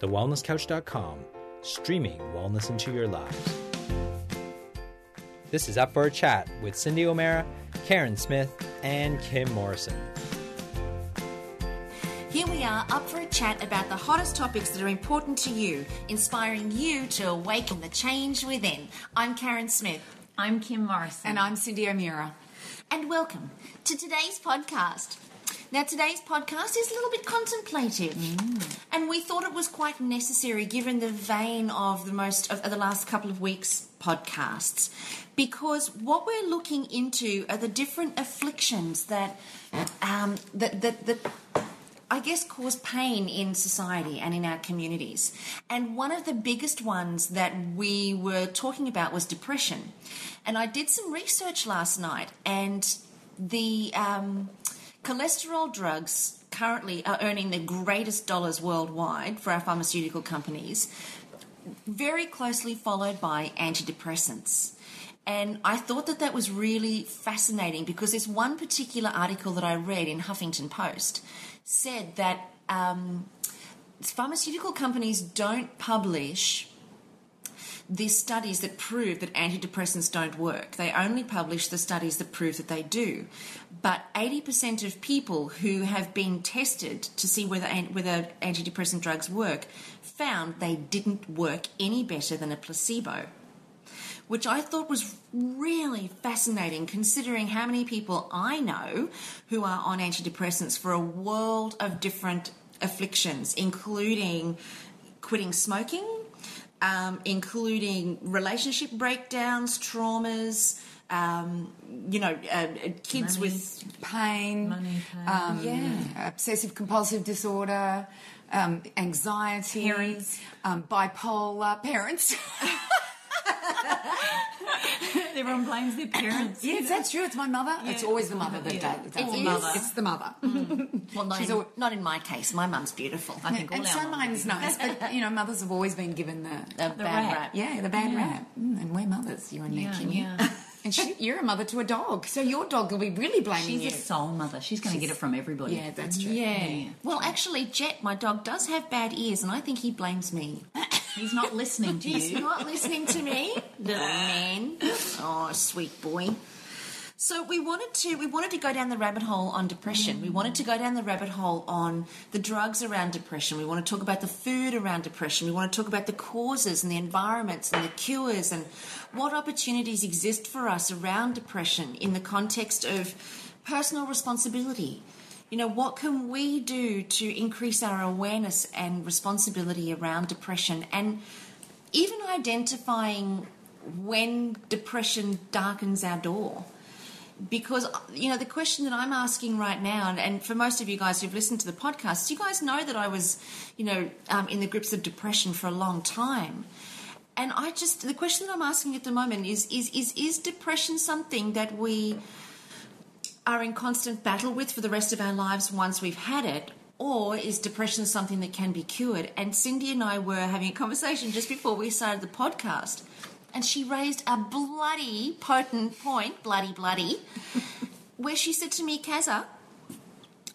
thewellnesscouch.com, streaming wellness into your lives. This is Up for a Chat with Cyndi O'Meara, Carren Smith, and Kim Morrison. Here we are, up for a chat about the hottest topics that are important to you, inspiring you to awaken the change within. I'm Carren Smith. I'm Kim Morrison. And I'm Cyndi O'Meara. And welcome to today's podcast. Now, today's podcast is a little bit contemplative, and we thought it was quite necessary given the vein of the last couple of weeks' podcasts, because what we're looking into are the different afflictions that I guess cause pain in society and in our communities. And one of the biggest ones that we were talking about was depression. And I did some research last night, and the cholesterol drugs currently are earning the greatest dollars worldwide for our pharmaceutical companies, very closely followed by antidepressants. And I thought that was really fascinating, because this one particular article that I read in Huffington Post said that pharmaceutical companies don't publish the studies that prove that antidepressants don't work. They only publish the studies that prove that they do. But 80% of people who have been tested to see whether antidepressant drugs work found they didn't work any better than a placebo, which I thought was really fascinating, considering how many people I know who are on antidepressants for a world of different afflictions, including quitting smoking, including relationship breakdowns, traumas, kids with pain, obsessive compulsive disorder, anxiety, parents, bipolar, parents. Everyone blames their parents. Yes, that's true. It's my mother. Yeah. It's always the mother that does it. It's the mother. Well, not in my case. My mum's beautiful. I think all and our so mine's nice, but mothers have always been given the bad rap. Yeah, the bad rap. And we're mothers, you and me, Kim. Yeah. And you're a mother to a dog, so your dog will be really blaming you. She's a soul mother. She's going to get it from everybody. Yeah, that's true. Yeah. Well, actually, Jet, my dog, does have bad ears, and I think he blames me. He's not listening to you. He's not listening to me, little man. Oh, sweet boy. So we wanted to go down the rabbit hole on depression. We wanted to go down the rabbit hole on the drugs around depression. We want to talk about the food around depression. We want to talk about the causes and the environments and the cures and what opportunities exist for us around depression in the context of personal responsibility. What can we do to increase our awareness and responsibility around depression, and even identifying when depression darkens our door? Because, the question that I'm asking right now, and for most of you guys who've listened to the podcast, you guys know that I was, in the grips of depression for a long time. And the question that I'm asking at the moment is depression something that we are in constant battle with for the rest of our lives once we've had it, or is depression something that can be cured? And Cyndi and I were having a conversation just before we started the podcast, and she raised a bloody potent point, bloody, where she said to me, Kazza,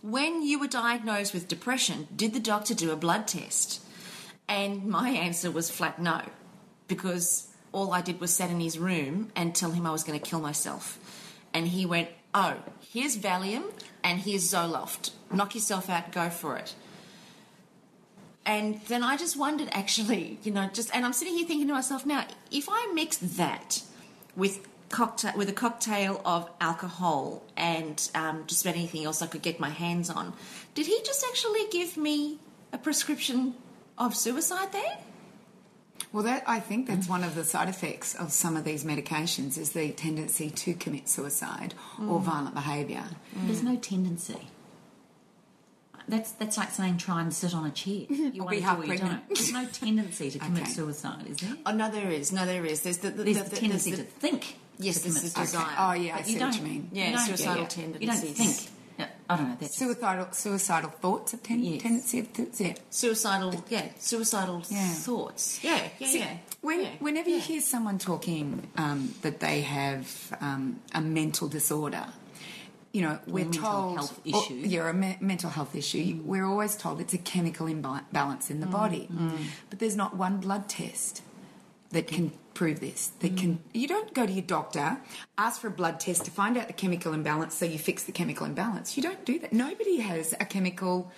when you were diagnosed with depression, did the doctor do a blood test? And my answer was flat no, because all I did was sit in his room and tell him I was going to kill myself. And he went, oh, here's Valium and here's Zoloft. Knock yourself out, go for it. And then I just wondered, actually, and I'm sitting here thinking to myself now, if I mixed that with a cocktail of alcohol and just about anything else I could get my hands on, did he just actually give me a prescription of suicide there? Well, I think that's one of the side effects of some of these medications, is the tendency to commit suicide or violent behaviour. There's no tendency. That's like saying try and sit on a chair. You want to do or you don't. There's no tendency to commit suicide, is there? Oh, no, there is. There's the tendency to think. Yes, to commit there's suicide. desire. Oh, yeah, I see what you mean. Yeah, suicidal tendencies. You don't think. Yeah, I don't know. Suicidal thoughts, tendency of thoughts, yeah. Suicidal thoughts. Yeah. Whenever you hear someone talking that they have a mental disorder, we're told... health issue. Mental health issue. We're always told it's a chemical imbalance in the body. But there's not one blood test that can prove this. You don't go to your doctor, ask for a blood test to find out the chemical imbalance so you fix the chemical imbalance. You don't do that. Nobody has a chemical...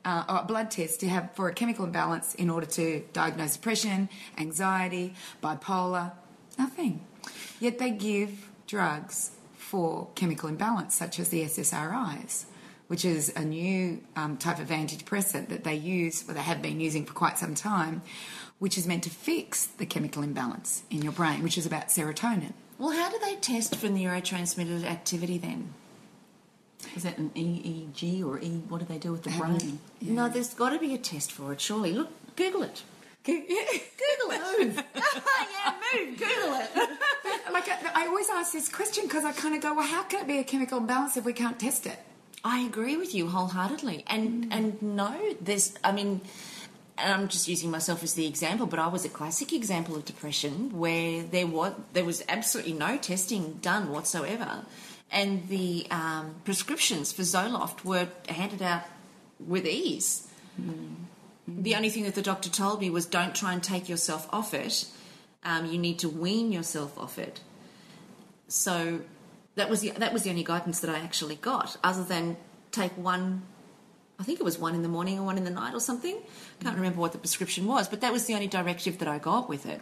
or a blood test to have for a chemical imbalance in order to diagnose depression, anxiety, bipolar, nothing. Yet they give drugs for chemical imbalance, such as the SSRIs, which is a new type of antidepressant that they use, or they have been using for quite some time, which is meant to fix the chemical imbalance in your brain, which is about serotonin. Well, how do they test for neurotransmitter activity then? Is that an EEG or what do they do with the brain? Yeah. No, there's got to be a test for it, surely. Look, Google it. Google it. Move. Move. Google it. I always ask this question because I kind of go, well, how can it be a chemical imbalance if we can't test it? I agree with you wholeheartedly. And no, and I'm just using myself as the example, but I was a classic example of depression where there was absolutely no testing done whatsoever. And the prescriptions for Zoloft were handed out with ease. The only thing that the doctor told me was don't try and take yourself off it. You need to wean yourself off it. So that was the only guidance that I actually got, other than take one. I think it was one in the morning or one in the night or something. Can't remember what the prescription was, but that was the only directive that I got with it.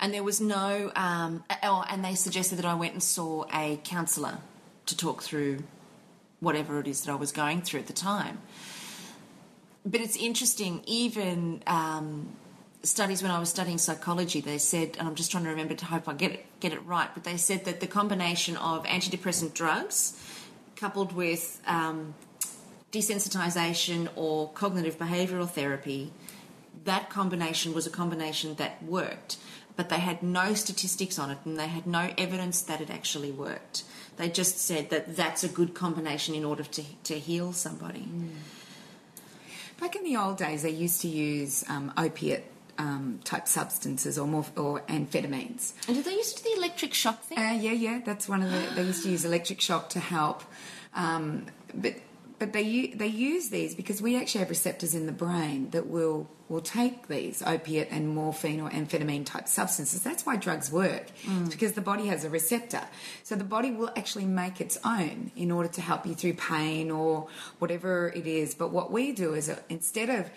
And there was no... and they suggested that I went and saw a counsellor to talk through whatever it is that I was going through at the time. But it's interesting, even studies when I was studying psychology, they said, and I'm just trying to remember to hope I get it right, but they said that the combination of antidepressant drugs coupled with desensitisation or cognitive behavioural therapy, that combination was a combination that worked. But they had no statistics on it and they had no evidence that it actually worked. They just said that that's a good combination in order to heal somebody. Back in the old days, they used to use opiate type substances or amphetamines. And did they used to do the electric shock thing? Yeah, that's one of the... They used to use electric shock to help. But they use these because we actually have receptors in the brain that will take these opiate and morphine or amphetamine type substances. That's why drugs work. It's because the body has a receptor. So the body will actually make its own in order to help you through pain or whatever it is. But what we do is instead of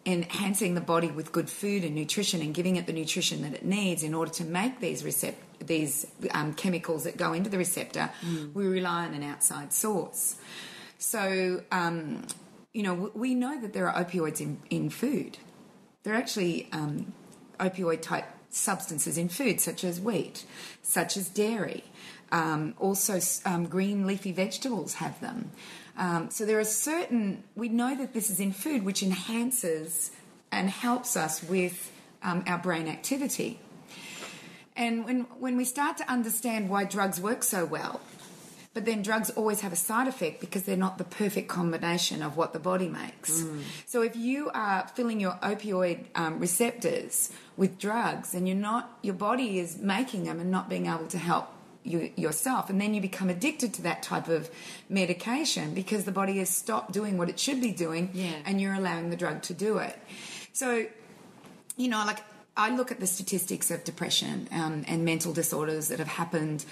enhancing the body with good food and nutrition and giving it the nutrition that it needs in order to make these chemicals that go into the receptor, we rely on an outside source. So, we know that there are opioids in food. There are actually opioid-type substances in food, such as wheat, such as dairy. Also, green leafy vegetables have them. So there are we know that this is in food, which enhances and helps us with our brain activity. And when we start to understand why drugs work so well, but then drugs always have a side effect because they're not the perfect combination of what the body makes. So if you are filling your opioid receptors with drugs and your body is making them and not being able to help yourself, and then you become addicted to that type of medication because the body has stopped doing what it should be doing, and you're allowing the drug to do it. So, I look at the statistics of depression and mental disorders that have happened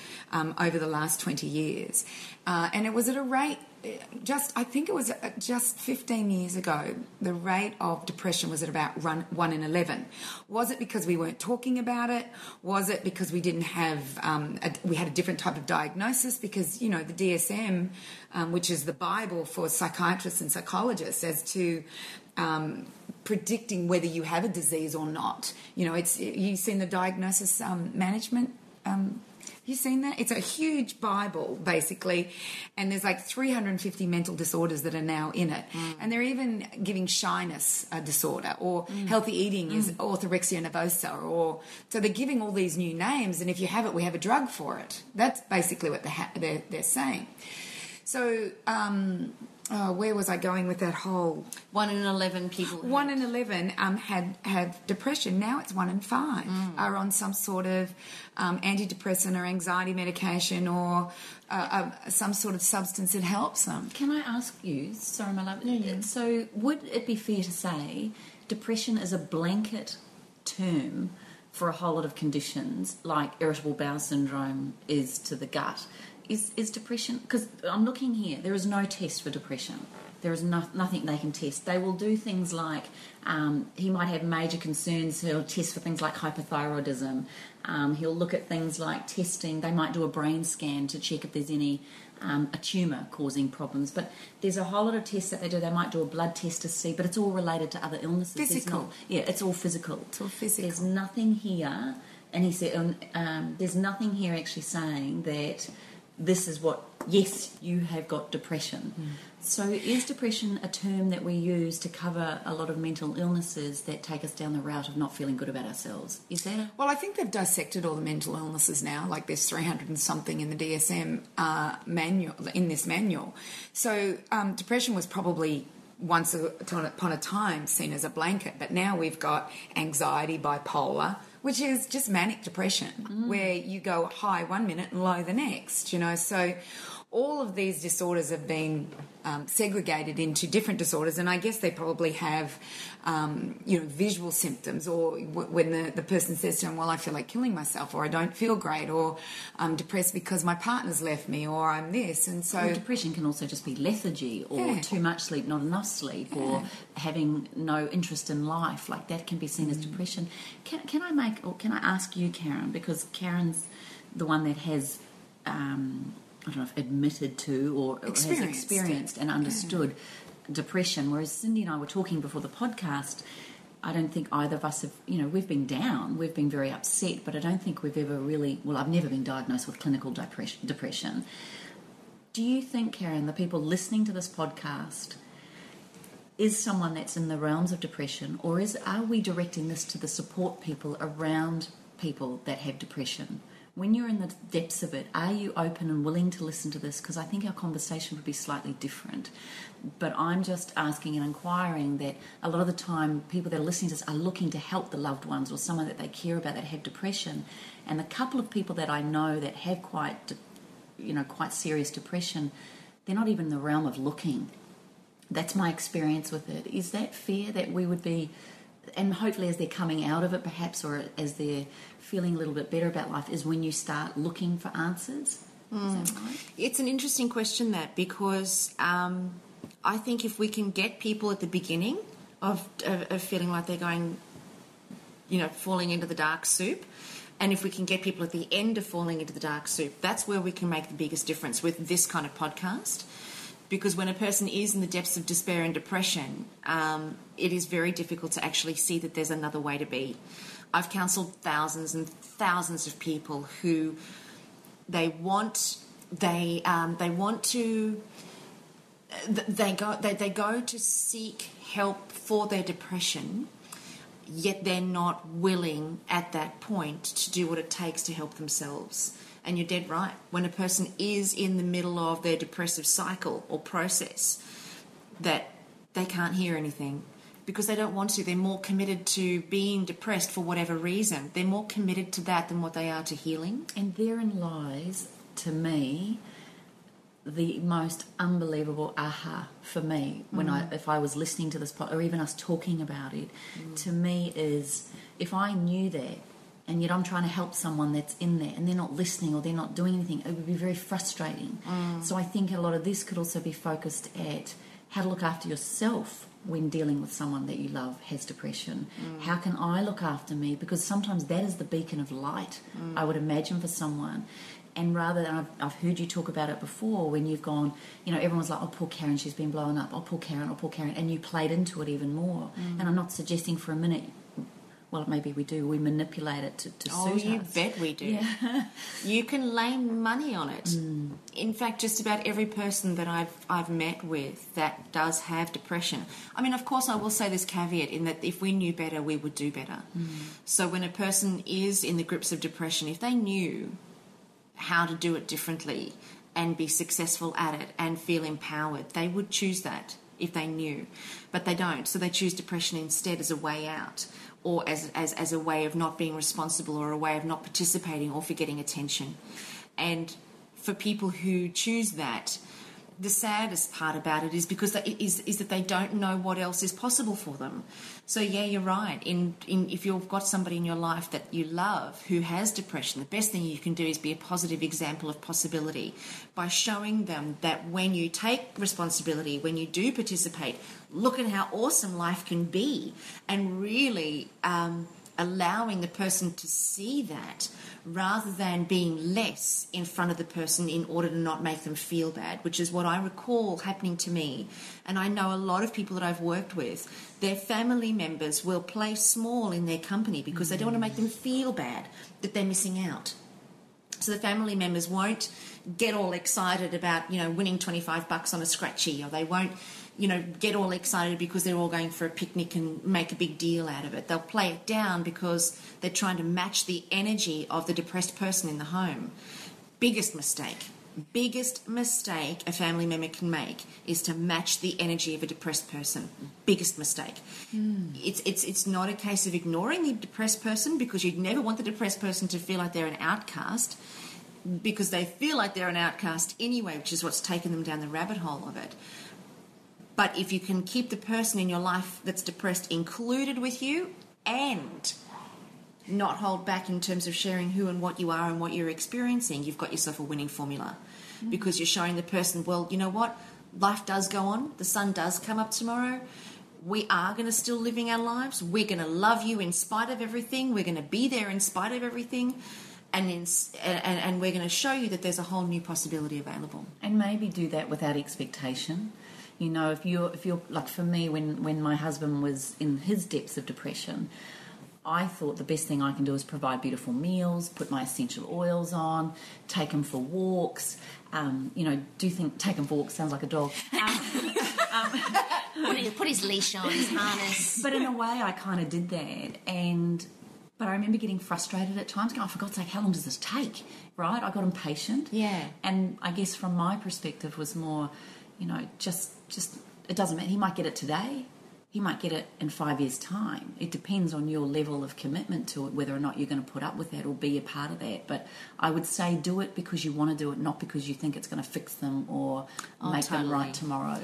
over the last 20 years. And it was at a rate, I think it was just 15 years ago, the rate of depression was at about 1 in 11. Was it because we weren't talking about it? Was it because we didn't have, we had a different type of diagnosis? Because, the DSM, which is the Bible for psychiatrists and psychologists as to predicting whether you have a disease or not. You've seen the diagnosis management. You've seen that? It's a huge Bible, basically, and there's like 350 mental disorders that are now in it. And they're even giving shyness a disorder, or healthy eating is orthorexia nervosa, so they're giving all these new names, and if you have it, we have a drug for it. That's basically what they're saying. So, where was I going with that whole? 1 in 11 people. 1 in 11 have depression. Now it's 1 in 5 are on some sort of antidepressant or anxiety medication or some sort of substance that helps them. Can I ask you, sorry my love, so would it be fair to say depression is a blanket term for a whole lot of conditions like irritable bowel syndrome is to the gut? Is depression, because I'm looking here, there is no test for depression. There is nothing they can test. They will do things like, he might have major concerns, he'll test for things like hypothyroidism, he'll look at things like testing, they might do a brain scan to check if there's any, a tumour causing problems, but there's a whole lot of tests that they do. They might do a blood test to see, but it's all related to other illnesses. Physical. It's all physical. It's all physical. There's nothing here, and he said, there's nothing here actually saying that this is what, yes, you have got depression. So is depression a term that we use to cover a lot of mental illnesses that take us down the route of not feeling good about ourselves? Is that Well, I think they've dissected all the mental illnesses now, like there's 300 and something in the DSM manual, in this manual. So depression was probably once upon a time seen as a blanket, but now we've got anxiety, bipolar, which is just manic depression, where you go high 1 minute and low the next, so all of these disorders have been segregated into different disorders, and I guess they probably have, visual symptoms, or when the person says to them, well, I feel like killing myself, or I don't feel great, or I'm depressed because my partner's left me, or I'm this, and so... Well, depression can also just be lethargy, or too much sleep, not enough sleep, or having no interest in life, like that can be seen as depression. Can I ask you, Carren, because Carren's the one that has... I don't know if admitted to or has experienced and understood depression, whereas Cyndi and I were talking before the podcast. I don't think either of us have, we've been down, we've been very upset, but I don't think we've ever really, I've never been diagnosed with clinical depression. Do you think, Carren, the people listening to this podcast is someone that's in the realms of depression, or are we directing this to the support people around people that have depression? When you're in the depths of it, are you open and willing to listen to this? Because I think our conversation would be slightly different. But I'm just asking and inquiring that a lot of the time people that are listening to this are looking to help the loved ones or someone that they care about that have depression. And the couple of people that I know that have quite serious depression, they're not even in the realm of looking. That's my experience with it. Is that fair that we would be... And hopefully as they're coming out of it perhaps, or as they're feeling a little bit better about life, is when you start looking for answers? Is that right? It's an interesting question, that, because I think if we can get people at the beginning of feeling like they're going, falling into the dark soup, and if we can get people at the end of falling into the dark soup, that's where we can make the biggest difference with this kind of podcast. Because when a person is in the depths of despair and depression, it is very difficult to actually see that there's another way to be. I've counselled thousands and thousands of people who they go to seek help for their depression, yet they're not willing at that point to do what it takes to help themselves. And you're dead right. When a person is in the middle of their depressive cycle or process, that they can't hear anything because they don't want to. They're more committed to being depressed for whatever reason. They're more committed to that than what they are to healing. And therein lies, to me, the most unbelievable aha for me when if I was listening to this or even us talking about it, to me is if I knew that, and yet I'm trying to help someone that's in there and they're not listening or they're not doing anything, it would be very frustrating. So I think a lot of this could also be focused at how to look after yourself when dealing with someone that you love has depression. How can I look after me? Because sometimes that is the beacon of light, I would imagine, for someone. And rather than, I've heard you talk about it before, when you've gone, everyone's like, oh, poor Carren, she's been blown up. Oh, poor Carren, and you played into it even more. And I'm not suggesting for a minute, well, maybe we do. We manipulate it to suit us. Oh, you bet we do. Yeah. You can lay money on it. In fact, just about every person that I've met with that does have depression. I mean, of course, I will say this caveat in that if we knew better, we would do better. So when a person is in the grips of depression, if they knew how to do it differently, and be successful at it and feel empowered. They would choose that if they knew, but they don't. So they choose depression instead as a way out, or as a way of not being responsible, or a way of not participating, or for getting attention. And for people who choose that, the saddest part about it is because is that they don't know what else is possible for them. So yeah, you're right. If you've got somebody in your life that you love who has depression, the best thing you can do is be a positive example of possibility by showing them that when you take responsibility, when you do participate, look at how awesome life can be, and really allowing the person to see that, rather than being less in front of the person in order to not make them feel bad, which is what I recall happening to me. And I know a lot of people that I've worked with, their family members will play small in their company because they don't want to make them feel bad that they're missing out. So the family members won't get all excited about, winning $25 on a scratchy, or they won't, get all excited because they're all going for a picnic and make a big deal out of it. They'll play it down because they're trying to match the energy of the depressed person in the home. Biggest mistake a family member can make is to match the energy of a depressed person. Biggest mistake. It's not a case of ignoring the depressed person, because you'd never want the depressed person to feel like they're an outcast, because they feel like they're an outcast anyway, which is what's taken them down the rabbit hole of it. But if you can keep the person in your life that's depressed included with you, and not hold back in terms of sharing who and what you are and what you're experiencing, you've got yourself a winning formula. Because you're showing the person, well, you know what? Life does go on. The sun does come up tomorrow. We are going to still living our lives. We're going to love you in spite of everything. We're going to be there in spite of everything. And we're going to show you that there's a whole new possibility available. And maybe do that without expectation. If you're like, for me, when my husband was in his depths of depression, I thought the best thing I can do is provide beautiful meals, put my essential oils on, take him for walks. Take him for walks sounds like a dog. Put his leash on, his harness. But in a way, I kind of did that, but I remember getting frustrated at times, going, oh, for God's sake, how long does this take? Right? I got impatient. Yeah. And I guess from my perspective was more, just it doesn't matter. He might get it today. He might get it in 5 years' time. It depends on your level of commitment to it, whether or not you're going to put up with that or be a part of that. But I would say do it because you want to do it, not because you think it's going to fix them or make them right tomorrow,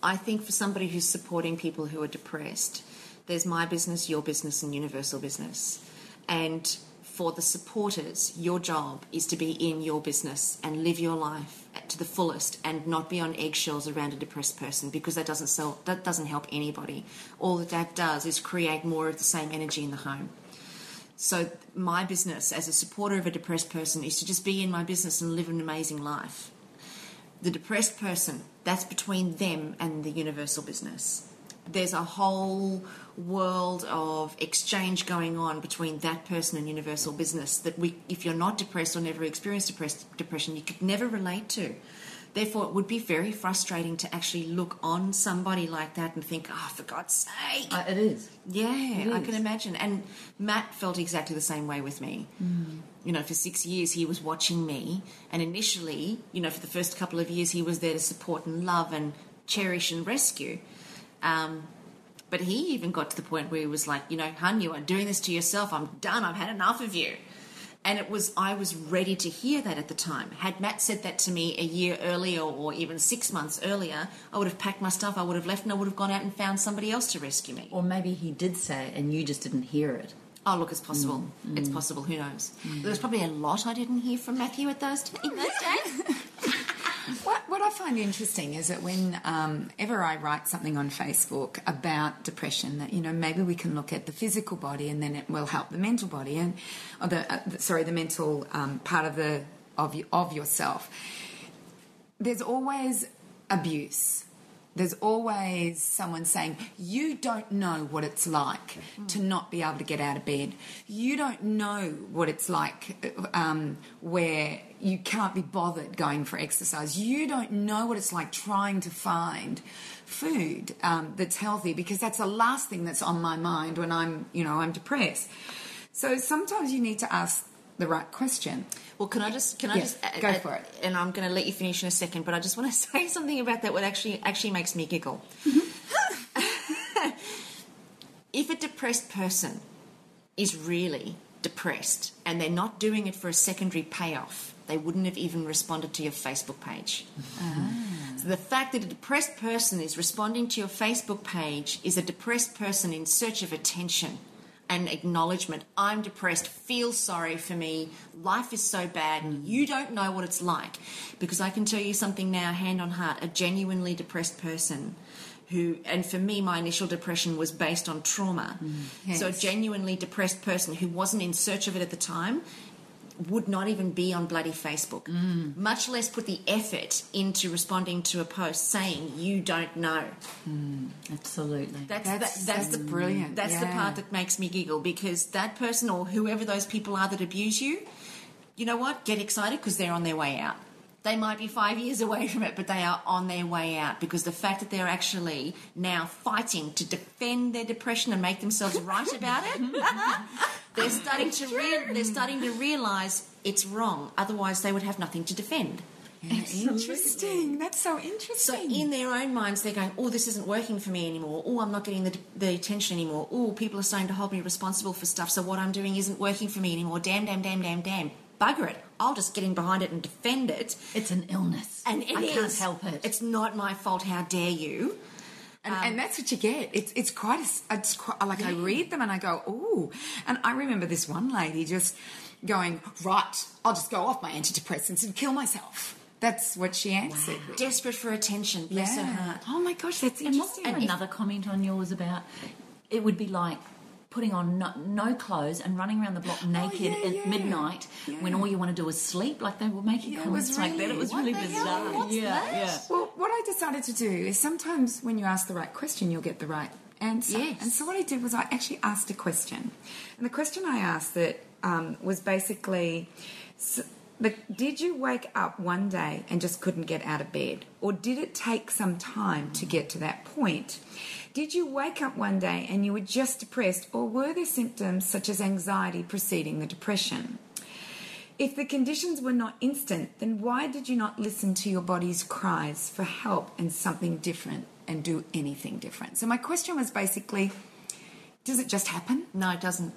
I think for somebody who's supporting people who are depressed, there's my business, your business, and universal business. And for the supporters, your job is to be in your business and live your life to the fullest, and not be on eggshells around a depressed person, because that doesn't help anybody. All that does is create more of the same energy in the home. So my business as a supporter of a depressed person is to just be in my business and live an amazing life. The depressed person, that's between them and the universal business. There's a whole world of exchange going on between that person and universal business that if you're not depressed or never experienced depression, you could never relate to. Therefore, it would be very frustrating to actually look on somebody like that and think, oh, for God's sake. It is. Yeah, it is. I can imagine. And Matt felt exactly the same way with me. For 6 years he was watching me, and initially, for the first couple of years he was there to support and love and cherish and rescue. But he even got to the point where he was like, hun, you are doing this to yourself. I'm done. I've had enough of you. And I was ready to hear that at the time. Had Matt said that to me a year earlier or even 6 months earlier, I would have packed my stuff, I would have left, and I would have gone out and found somebody else to rescue me. Or maybe he did say it and you just didn't hear it. Oh, look, it's possible. It's possible. Who knows? There was probably a lot I didn't hear from Matthew in those days. What I find interesting is that whenever I write something on Facebook about depression, that maybe we can look at the physical body, and then it will help the mental body, the mental part of yourself. There's always abuse. There's always someone saying, you don't know what it's like to not be able to get out of bed. You don't know what it's like where you can't be bothered going for exercise. You don't know what it's like trying to find food that's healthy, because that's the last thing that's on my mind when I'm depressed. So sometimes you need to ask the right question. Well, can I just go for it. And I'm going to let you finish in a second, but I just want to say something about that. What actually makes me giggle. If a depressed person is really depressed and they're not doing it for a secondary payoff, they wouldn't have even responded to your Facebook page. So the fact that a depressed person is responding to your Facebook page is a depressed person in search of attention and acknowledgement. I'm depressed, feel sorry for me, life is so bad, you don't know what it's like. Because I can tell you something now, hand on heart, a genuinely depressed person who, and for me, my initial depression was based on trauma. Yes. So a genuinely depressed person who wasn't in search of it at the time would not even be on bloody Facebook, much less put the effort into responding to a post saying you don't know. Absolutely. That's brilliant. That's the part that makes me giggle, because that person or whoever those people are that abuse you, you know what? Get excited because they're on their way out. They might be 5 years away from it, but they are on their way out, because the fact that they're actually now fighting to defend their depression and make themselves right about it, they're starting to realise it's wrong. Otherwise, they would have nothing to defend. Yeah, interesting. That's so interesting. So in their own minds, they're going, oh, this isn't working for me anymore. Oh, I'm not getting the attention anymore. Oh, people are starting to hold me responsible for stuff, so what I'm doing isn't working for me anymore. Damn. Bugger it. I'll just get in behind it and defend it. It's an illness. And I can't help it. It's not my fault. How dare you? And that's what you get. It's quite like I read them and I go, ooh. And I remember this one lady just going, right, I'll just go off my antidepressants and kill myself. That's what she answered. Wow. Desperate for attention. Bless her heart. Oh my gosh, that's And interesting. wasn't there another comment on yours about it would be like putting on no clothes and running around the block naked at midnight when all you want to do is sleep? Like, they were making comments like that. It was really bizarre. Well, what I decided to do is sometimes when you ask the right question, you'll get the right answer. Yes. And so what I did was I actually asked a question. And the question I asked that was basically... did you wake up one day and just couldn't get out of bed? Or did it take some time to get to that point? Did you wake up one day and you were just depressed, or were there symptoms such as anxiety preceding the depression? If the conditions were not instant, then why did you not listen to your body's cries for help and something different and do anything different? So my question was basically, does it just happen? No, it doesn't.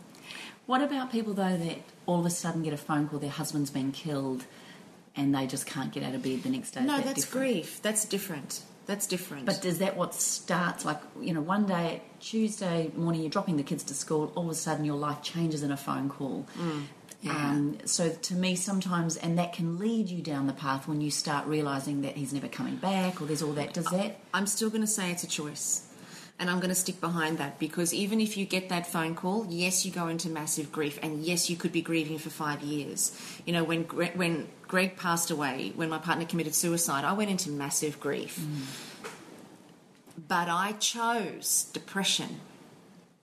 What about people, though, that all of a sudden get a phone call, their husband's been killed, and they just can't get out of bed the next day? No, that's grief. That's different. That's different. But is that what starts, like, one day, Tuesday morning, you're dropping the kids to school, all of a sudden your life changes in a phone call. So to me, sometimes, and that can lead you down the path when you start realising that he's never coming back, or there's all that. Does that... I'm still going to say it's a choice. And I'm going to stick behind that, because even if you get that phone call, yes, you go into massive grief, and yes, you could be grieving for 5 years. When Greg passed away, when my partner committed suicide, I went into massive grief. But I chose depression.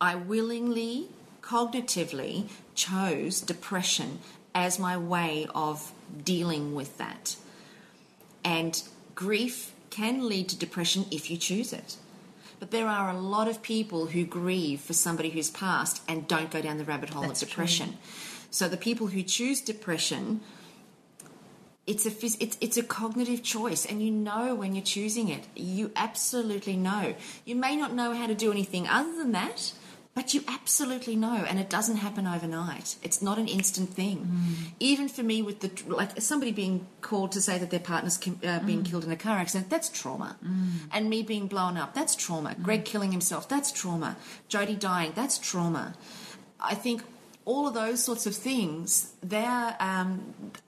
I willingly, cognitively chose depression as my way of dealing with that. And grief can lead to depression if you choose it. But there are a lot of people who grieve for somebody who's passed and don't go down the rabbit hole of depression. True. So the people who choose depression, it's a cognitive choice, and you know when you're choosing it. You absolutely know. You may not know how to do anything other than that, but you absolutely know, and it doesn't happen overnight. It's not an instant thing. Even for me, with somebody being called to say that their partner's being killed in a car accident, that's trauma. And me being blown up, that's trauma. Greg killing himself, that's trauma. Jodie dying, that's trauma. I think all of those sorts of things, they're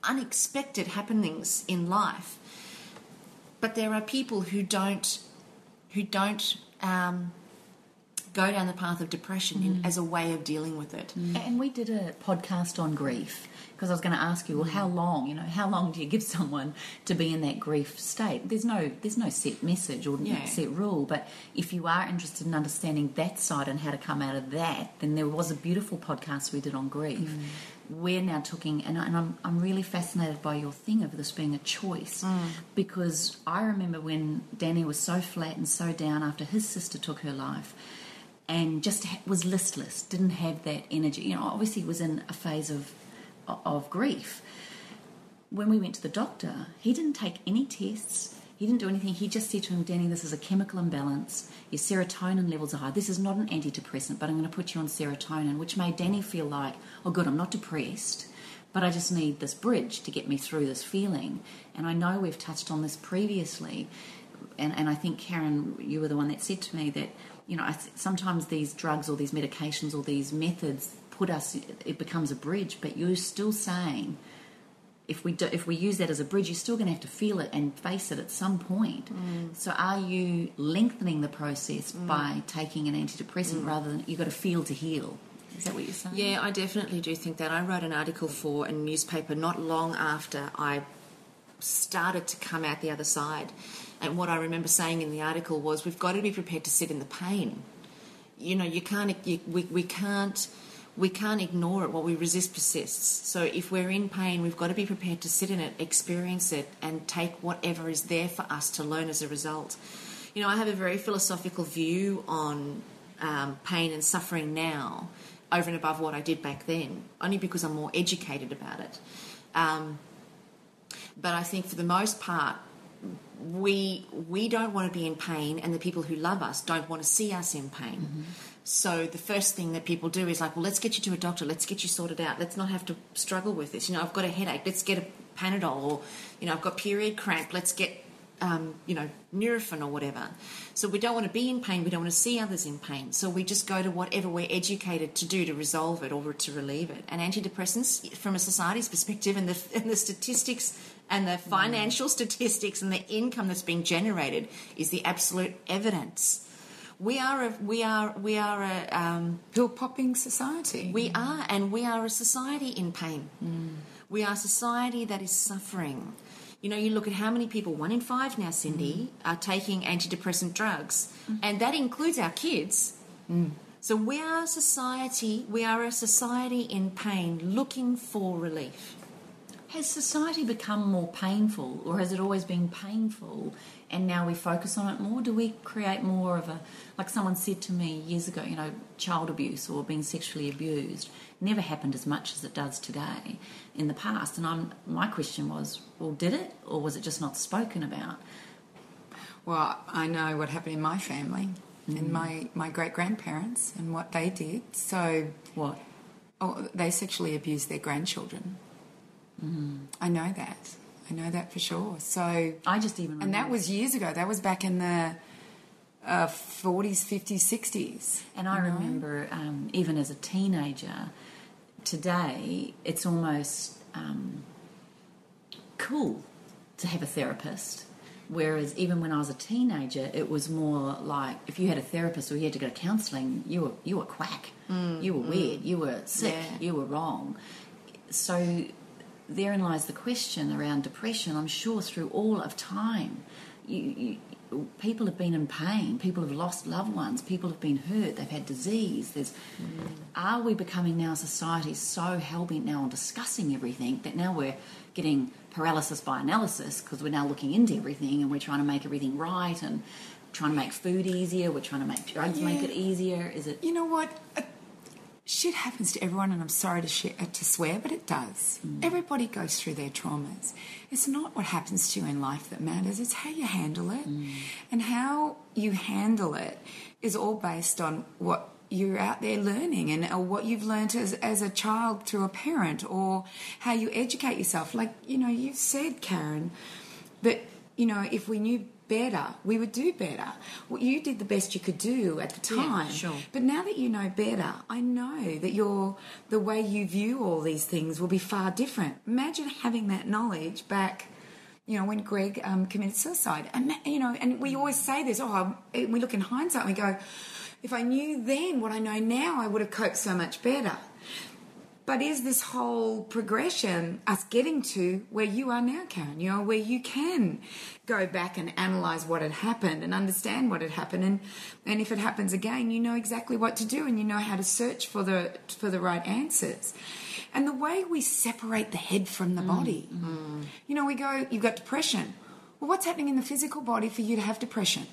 unexpected happenings in life. But there are people who don't go down the path of depression as a way of dealing with it. And we did a podcast on grief, because I was going to ask you, well, how long do you give someone to be in that grief state? There's no set message or set rule, but if you are interested in understanding that side and how to come out of that, then there was a beautiful podcast we did on grief. We're now talking, and I'm really fascinated by your thing of this being a choice, because I remember when Danny was so flat and so down after his sister took her life, and just was listless, didn't have that energy. Obviously was in a phase of of grief. When we went to the doctor, he didn't take any tests. He didn't do anything. He just said to him, Danny, this is a chemical imbalance. Your serotonin levels are high. This is not an antidepressant, but I'm going to put you on serotonin, which made Danny feel like, oh, good, I'm not depressed, but I just need this bridge to get me through this feeling. And I know we've touched on this previously, and I think, Carren, you were the one that said to me that, sometimes these drugs or these medications or these methods it becomes a bridge, but you're still saying, if we use that as a bridge, you're still going to have to feel it and face it at some point. So are you lengthening the process by taking an antidepressant rather than you've got to feel to heal? Is that what you're saying? Yeah, I definitely do think that. I wrote an article for a newspaper not long after I started to come out the other side. And what I remember saying in the article was, we've got to be prepared to sit in the pain. We can't ignore it. What we resist persists. So if we're in pain, we've got to be prepared to sit in it, experience it, and take whatever is there for us to learn as a result. I have a very philosophical view on pain and suffering now, over and above what I did back then, only because I'm more educated about it. But I think for the most part, we don't want to be in pain, and the people who love us don't want to see us in pain. So the first thing that people do is like, well, let's get you to a doctor, let's get you sorted out, let's not have to struggle with this. I've got a headache, let's get a Panadol, or I've got period cramp, let's get Nurofen or whatever. So we don't want to be in pain, we don't want to see others in pain, so we just go to whatever we're educated to do to resolve it or to relieve it. And antidepressants, from a society's perspective, and the statistics and the financial statistics and the income that's being generated is the absolute evidence. We are a pill popping society. We are, and we are a society in pain. We are a society that is suffering. You look at how many people, 1 in 5 now, Cyndi, are taking antidepressant drugs, and that includes our kids. So we are a society in pain looking for relief. Has society become more painful, or has it always been painful and now we focus on it more? Do we create more of like someone said to me years ago, child abuse or being sexually abused never happened as much as it does today in the past. And my question was, well, did it, or was it just not spoken about? Well, I know what happened in my family and my great-grandparents and what they did. So what? Oh, they sexually abused their grandchildren. I know that for sure. So I just even remember. And that was years ago. That was back in the 40s, 50s, 60s. And I remember even as a teenager, today it's almost cool to have a therapist. Whereas even when I was a teenager, it was more like if you had a therapist or you had to go to counselling, you were quack, you were weird, you were sick, you were wrong. So therein lies the question around depression. I'm sure through all of time, people have been in pain, people have lost loved ones, people have been hurt, they've had disease. Are we becoming now, society, so hell-bent now on discussing everything that now we're getting paralysis by analysis because we're now looking into everything and we're trying to make everything right and trying to make food easier, we're trying to make drugs make it easier? Is it... You know what? Shit happens to everyone, and I'm sorry to swear, but it does. Everybody goes through their traumas. It's not what happens to you in life that matters. It's how you handle it. And how you handle it is all based on what you're out there learning and or what you've learned as a child through a parent, or how you educate yourself. Like, you said, Carren, that, if we knew better, we would do better. Well, you did the best you could do at the time. Yeah, sure. But now that you know better, I know that the way you view all these things will be far different. Imagine having that knowledge back, when Greg committed suicide. And we always say this, we look in hindsight and we go, if I knew then what I know now, I would have coped so much better. But is this whole progression us getting to where you are now, Carren, where you can go back and analyse what had happened and understand what had happened, and if it happens again, you know exactly what to do and you know how to search for the right answers. And the way we separate the head from the body, we go, you've got depression. Well, what's happening in the physical body for you to have depression?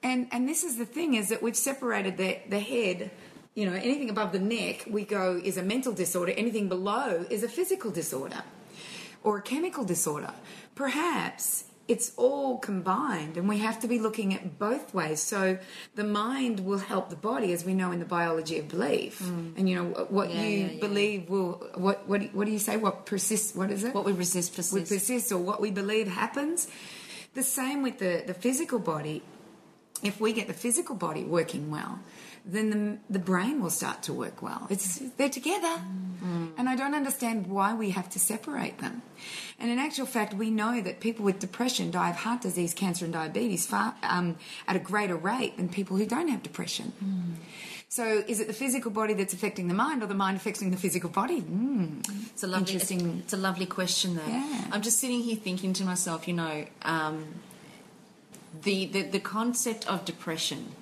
And this is the thing, is that we've separated the head You know, anything above the neck, we go is a mental disorder. Anything below is a physical disorder or a chemical disorder. Perhaps it's all combined, and we have to be looking at both ways. So the mind will help the body, as we know in the biology of belief. And you know what believe will what do you say? What persists? What is it? What we resist persists. We persist, or what we believe happens. The same with the physical body. If we get the physical body working well, then the brain will start to work well. They're together. And I don't understand why we have to separate them. And in actual fact, we know that people with depression die of heart disease, cancer and diabetes far at a greater rate than people who don't have depression. So is it the physical body that's affecting the mind, or the mind affecting the physical body? It's a lovely, interesting. It's a lovely question there. Yeah. I'm just sitting here thinking to myself, you know, the concept of depression,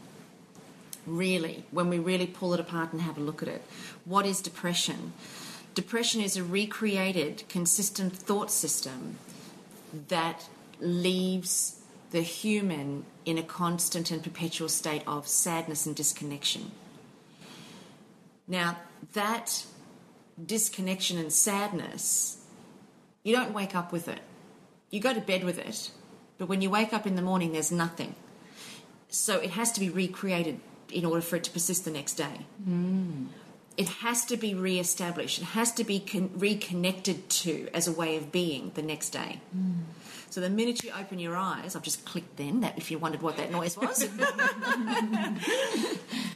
really, when we really pull it apart and have a look at it, what is depression? Depression is a recreated, consistent thought system that leaves the human in a constant and perpetual state of sadness and disconnection. Now, that disconnection and sadness, you don't wake up with it. You go to bed with it, but when you wake up in the morning, there's nothing. So it has to be recreated in order for it to persist the next day. It has to be re-established. It has to be reconnected to as a way of being the next day. So the minute you open your eyes, I've just clicked then, that if you wondered what that noise was.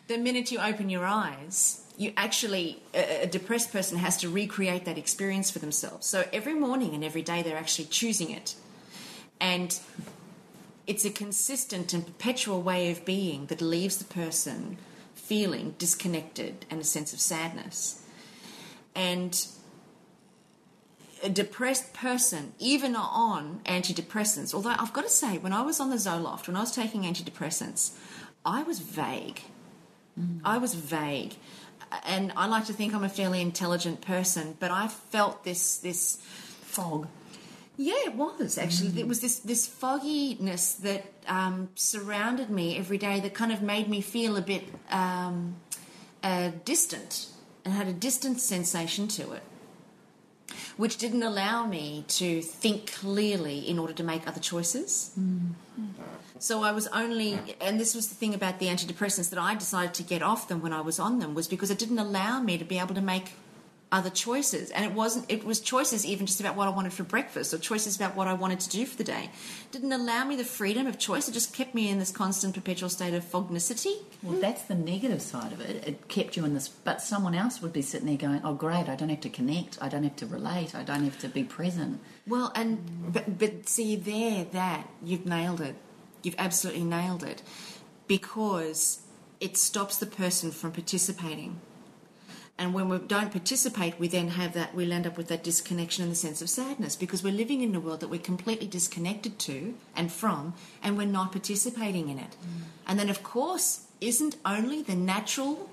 The minute you open your eyes, you actually, a depressed person has to recreate that experience for themselves. So every morning and every day they're actually choosing it. And it's a consistent and perpetual way of being that leaves the person feeling disconnected and a sense of sadness. And a depressed person, even on antidepressants, although I've got to say, when I was on the Zoloft, when I was taking antidepressants, I was vague. I was vague. And I like to think I'm a fairly intelligent person, but I felt this Fog. Yeah, it was actually. It was this fogginess that surrounded me every day that kind of made me feel a bit distant, and had a distant sensation to it, which didn't allow me to think clearly in order to make other choices. So I was only, and this was the thing about the antidepressants, that I decided to get off them when I was on them, was because it didn't allow me to be able to make other choices. And it was choices even just about what I wanted for breakfast, or choices about what I wanted to do for the day. It didn't allow me the freedom of choice. It just kept me in this constant perpetual state of fognicity. Well, that's the negative side of it. It kept you in this, but someone else would be sitting there going, oh great, I don't have to connect, I don't have to relate, I don't have to be present. Well, and but see that you've nailed it. You've absolutely nailed it, because it stops the person from participating. And when we don't participate, we then we'll end up with that disconnection and the sense of sadness, because we're living in a world that we're completely disconnected to and from, and we're not participating in it. And then, of course, isn't only the natural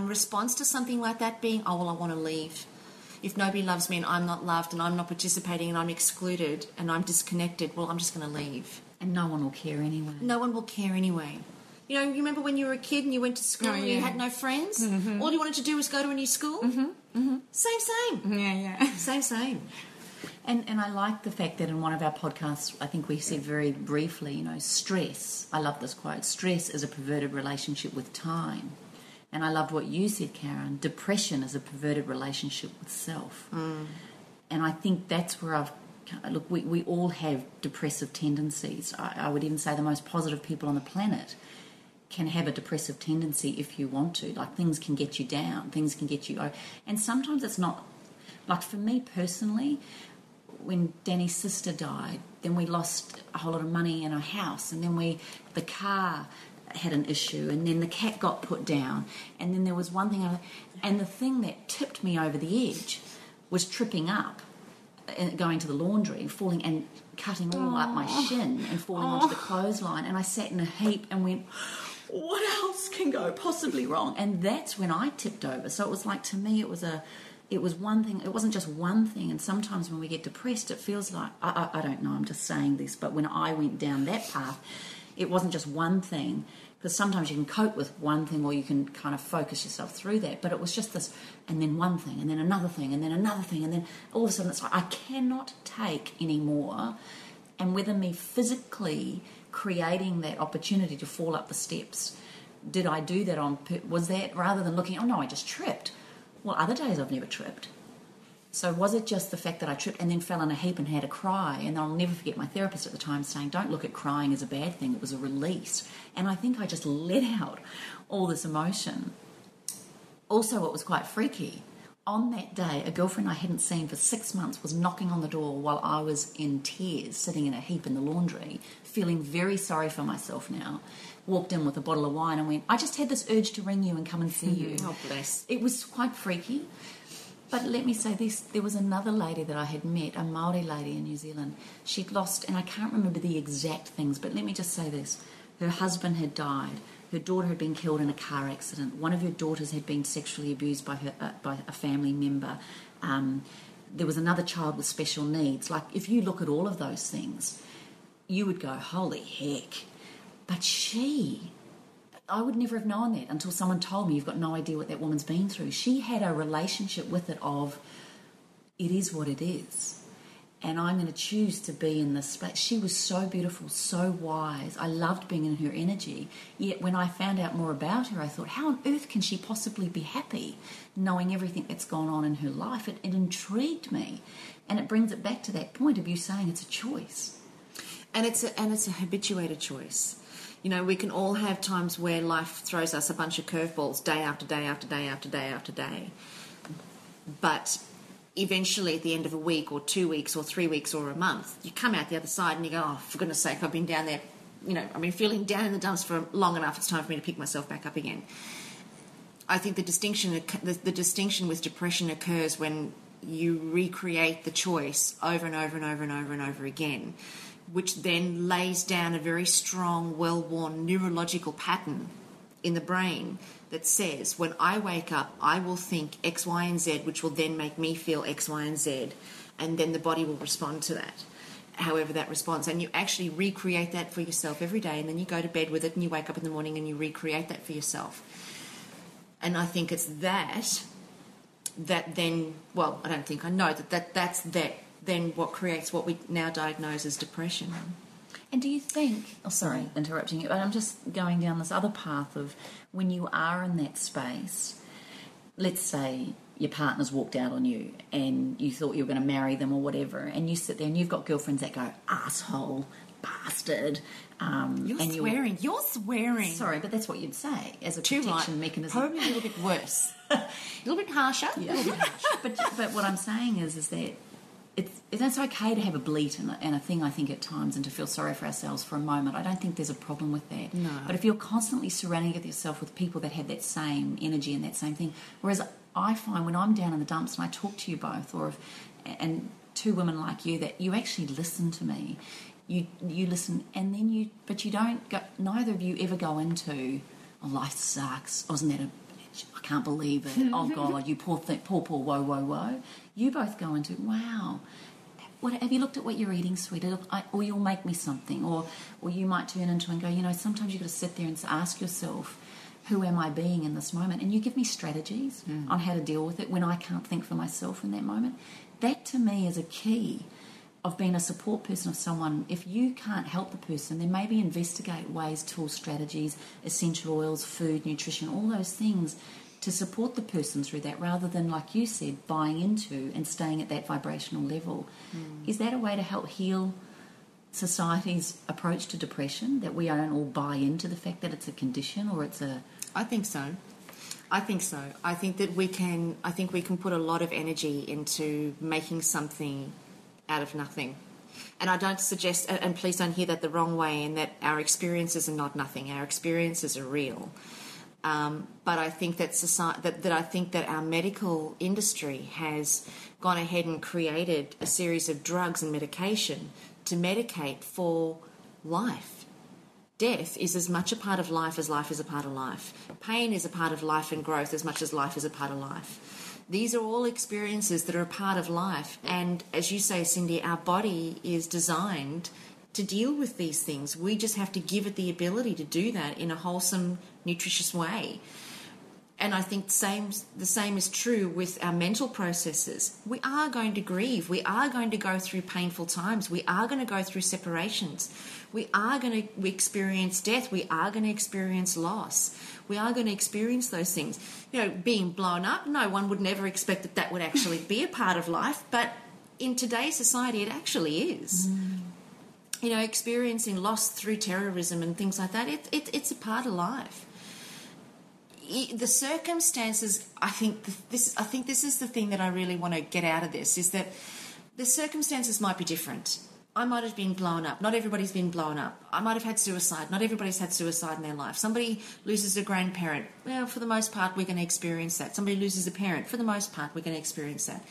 response to something like that being, oh, well, I want to leave. If nobody loves me and I'm not loved and I'm not participating and I'm excluded and I'm disconnected, well, I'm just going to leave. And no one will care anyway. No one will care anyway. You know, you remember when you were a kid and you went to school and you had no friends? All you wanted to do was go to a new school? Same. Yeah. Same. And I like the fact that in one of our podcasts, I think we said very briefly, you know, stress. I love this quote. Stress is a perverted relationship with time. And I loved what you said, Carren. Depression is a perverted relationship with self. And I think that's where look, we all have depressive tendencies. I would even say the most positive people on the planet can have a depressive tendency if you want to. Like, things can get you down, things can get you... And sometimes it's not... Like, for me personally, when Danny's sister died, then we lost a whole lot of money in our house, and then the car had an issue, and then the cat got put down, and then there was one thing... And the thing that tipped me over the edge was tripping up, and going to the laundry, falling and cutting all up my shin and falling onto the clothesline, and I sat in a heap and went... What else can go possibly wrong? And that's when I tipped over. So it was like, to me, it was one thing. It wasn't just one thing. And sometimes when we get depressed, it feels like, I don't know, I'm just saying this, but when I went down that path, it wasn't just one thing. because sometimes you can cope with one thing or you can kind of focus yourself through that. But it was just this, and then one thing, and then another thing, and then another thing, and then all of a sudden it's like, I cannot take any more. And whether me physically creating that opportunity to fall up the steps, did I do that was that rather than looking, oh no, I just tripped. Well, other days I've never tripped. So was it just the fact that I tripped and then fell in a heap and had a cry? And I'll never forget my therapist at the time saying, don't look at crying as a bad thing. It was a release. And I think I just let out all this emotion. Also, what was quite freaky, on that day, a girlfriend I hadn't seen for 6 months was knocking on the door while I was in tears, sitting in a heap in the laundry, feeling very sorry for myself now. Walked in with a bottle of wine and went, I just had this urge to ring you and come and see you. Oh, bless. It was quite freaky. But let me say this, there was another lady that I had met, a Māori lady in New Zealand. She'd lost, and I can't remember the exact things, but let me just say this. Her husband had died. Her daughter had been killed in a car accident. One of her daughters had been sexually abused by a family member. There was another child with special needs. Like, if you look at all of those things, you would go, holy heck. But I would never have known that until someone told me, you've got no idea what that woman's been through. She had a relationship with it of, it is what it is. And I'm going to choose to be in this space. She was so beautiful, so wise. I loved being in her energy. Yet when I found out more about her, I thought, how on earth can she possibly be happy knowing everything that's gone on in her life? It intrigued me. And it brings it back to that point of you saying it's a choice. And it's a habituated choice. You know, we can all have times where life throws us a bunch of curveballs day after day after day after day after day. But eventually at the end of a week or 2 weeks or 3 weeks or a month, you come out the other side and you go, oh, for goodness sake, I've been down there, I've been feeling down in the dumps for long enough. It's time for me to pick myself back up again. I think the distinction with depression occurs when you recreate the choice over and over and over and over and over again, which then lays down a very strong, well-worn neurological pattern in the brain that says, when I wake up, I will think X, Y, and Z, which will then make me feel X, Y, and Z, and then the body will respond to that, however that responds. And you actually recreate that for yourself every day, and then you go to bed with it, and you wake up in the morning and you recreate that for yourself. And I think it's that then, well, I don't think, I know that's then what creates what we now diagnose as depression. And do you think, sorry, interrupting you, but I'm just going down this other path of when you are in that space, let's say your partner's walked out on you and you thought you were going to marry them or whatever, and you sit there and you've got girlfriends that go, asshole, bastard. You're swearing. Sorry, but that's what you'd say as a protection mechanism. Probably a little bit worse. A little bit harsher. Yeah. A little bit harsher. But what I'm saying is that it's okay to have a bleat and a thing, I think, at times, and to feel sorry for ourselves for a moment. I don't think there's a problem with that. No. But if you're constantly surrounding yourself with people that have that same energy and that same thing, whereas I find when I'm down in the dumps and I talk to you both, and two women like you, that you actually listen to me. You listen, and then but you don't go, neither of you ever go into, oh, life sucks, wasn't that a bitch, I can't believe it, oh God, you poor thing, poor, whoa, whoa, whoa. You both go into, wow, have you looked at what you're eating, sweetie? Or you'll make me something, or you might turn into and go, sometimes you've got to sit there and ask yourself, who am I being in this moment? And you give me strategies on how to deal with it when I can't think for myself in that moment. That to me is a key of being a support person of someone. If you can't help the person, then maybe investigate ways, tools, strategies, essential oils, food, nutrition, all those things to support the person through that, rather than, like you said, buying into and staying at that vibrational level. Is that a way to help heal society's approach to depression, that we don't all buy into the fact that it's a condition or it's a... I think so. I think that we can put a lot of energy into making something out of nothing. And I don't suggest, and please don't hear that the wrong way, in that our experiences are not nothing. Our experiences are real. But I think that our medical industry has gone ahead and created a series of drugs and medication to medicate for life. Death is as much a part of life as life is a part of life. Pain is a part of life and growth as much as life is a part of life. These are all experiences that are a part of life. And as you say, Cyndi, our body is designed to deal with these things. We just have to give it the ability to do that in a wholesome, nutritious way. And I think the same is true with our mental processes. We are going to grieve. We are going to go through painful times. We are going to go through separations. We are going to experience death. We are going to experience loss. We are going to experience those things. Being blown up, no one would never expect that would actually be a part of life. But in today's society, it actually is. Experiencing loss through terrorism and things like that, it's a part of life. The circumstances, I think this is the thing that I really want to get out of this, is that the circumstances might be different. I might have been blown up. Not everybody's been blown up. I might have had suicide. Not everybody's had suicide in their life. Somebody loses a grandparent. Well, for the most part, we're going to experience that. Somebody loses a parent. For the most part, we're going to experience that.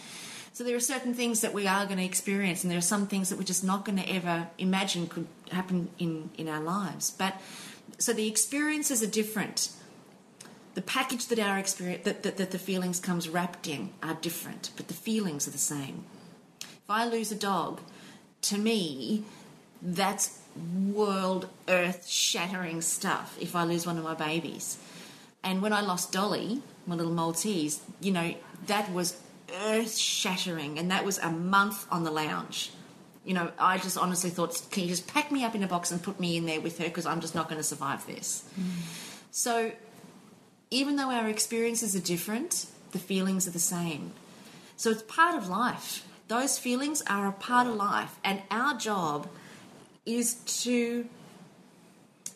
So there are certain things that we are going to experience, and there are some things that we're just not going to ever imagine could happen in our lives. So the experiences are different. The package that our experience, that the feelings comes wrapped in, are different, but the feelings are the same. If I lose a dog, to me, that's world, earth-shattering stuff. If I lose one of my babies, and when I lost Dolly, my little Maltese, that was earth-shattering, and that was a month on the lounge. I just honestly thought, can you just pack me up in a box and put me in there with her, because I'm just not going to survive this. So even though our experiences are different, the feelings are the same. So it's part of life. Those feelings are a part of life, and our job is to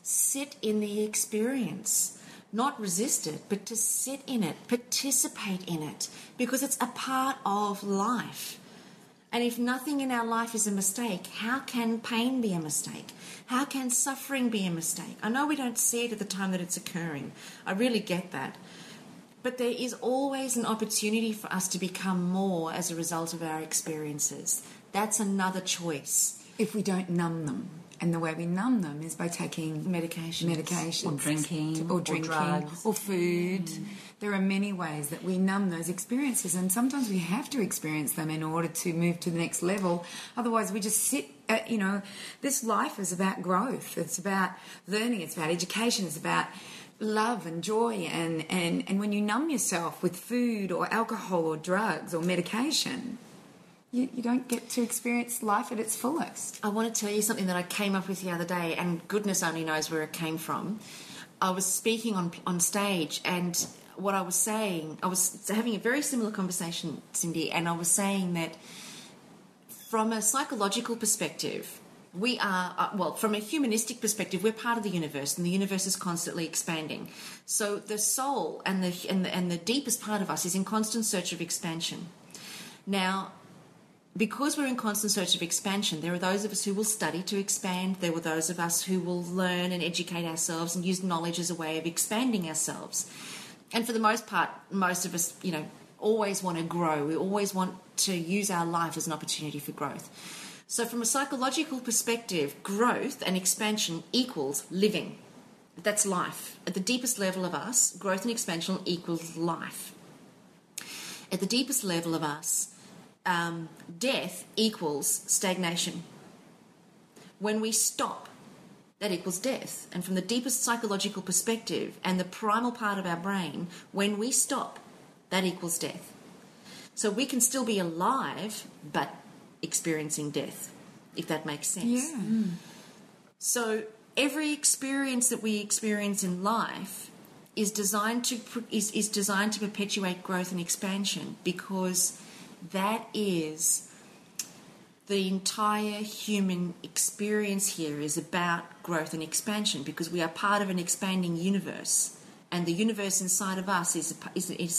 sit in the experience, not resist it, but to sit in it, participate in it, because it's a part of life. And if nothing in our life is a mistake, how can pain be a mistake? How can suffering be a mistake? I know we don't see it at the time that it's occurring. I really get that. But there is always an opportunity for us to become more as a result of our experiences. That's another choice. If we don't numb them. And the way we numb them is by taking medications. Or drinking. Or drugs. Or food. There are many ways that we numb those experiences, and sometimes we have to experience them in order to move to the next level. Otherwise, we just sit at, this life is about growth. It's about learning. It's about education. It's about love and joy. And when you numb yourself with food or alcohol or drugs or medication, you don't get to experience life at its fullest. I want to tell you something that I came up with the other day, and goodness only knows where it came from. I was speaking on stage, and what I was saying, I was having a very similar conversation, Cyndi, and I was saying that from a psychological perspective, we are, from a humanistic perspective, we're part of the universe, and the universe is constantly expanding. So the soul and the deepest part of us is in constant search of expansion. Now, because we're in constant search of expansion, there are those of us who will study to expand. There were those of us who will learn and educate ourselves and use knowledge as a way of expanding ourselves. And for the most part, most of us, always want to grow. We always want to use our life as an opportunity for growth. So from a psychological perspective, growth and expansion equals living. That's life. At the deepest level of us, growth and expansion equals life. At the deepest level of us, death equals stagnation. When we stop, that equals death. And from the deepest psychological perspective and the primal part of our brain, when we stop, that equals death. So we can still be alive, but experiencing death, if that makes sense. Yeah. So every experience that we experience in life is designed to perpetuate growth and expansion, because that is the entire human experience here is about growth and expansion, because we are part of an expanding universe, and the universe inside of us is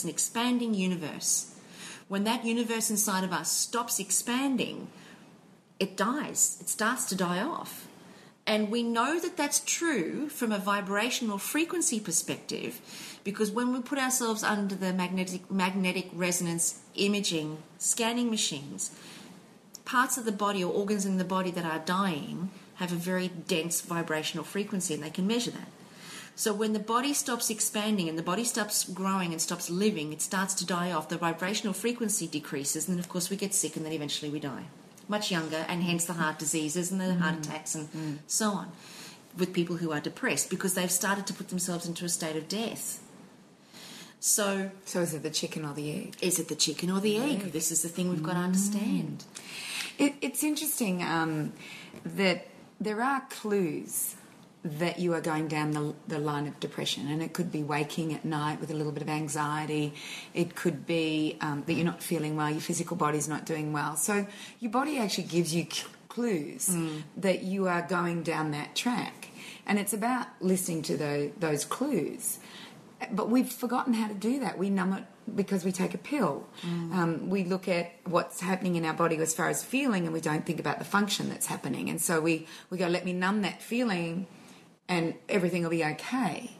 an expanding universe. When that universe inside of us stops expanding, it dies. It starts to die off. And we know that that's true from a vibrational frequency perspective, because when we put ourselves under the magnetic resonance imaging scanning machines, parts of the body or organs in the body that are dying have a very dense vibrational frequency, and they can measure that. So when the body stops expanding and the body stops growing and stops living, it starts to die off. The vibrational frequency decreases, and then of course we get sick, and then eventually we die. much younger, and hence the heart diseases and the heart attacks and so on with people who are depressed, because they've started to put themselves into a state of death. So is it the chicken or the egg? Is it the chicken or the egg? This is the thing we've got to understand. It's interesting that there are clues that you are going down the line of depression, and it could be waking at night with a little bit of anxiety. It could be that you're not feeling well, your physical body's not doing well. So your body actually gives you clues that you are going down that track, and it's about listening to those clues. But we've forgotten how to do that. We numb it because we take a pill. We look at what's happening in our body as far as feeling, and we don't think about the function that's happening. And so we go, let me numb that feeling and everything will be okay.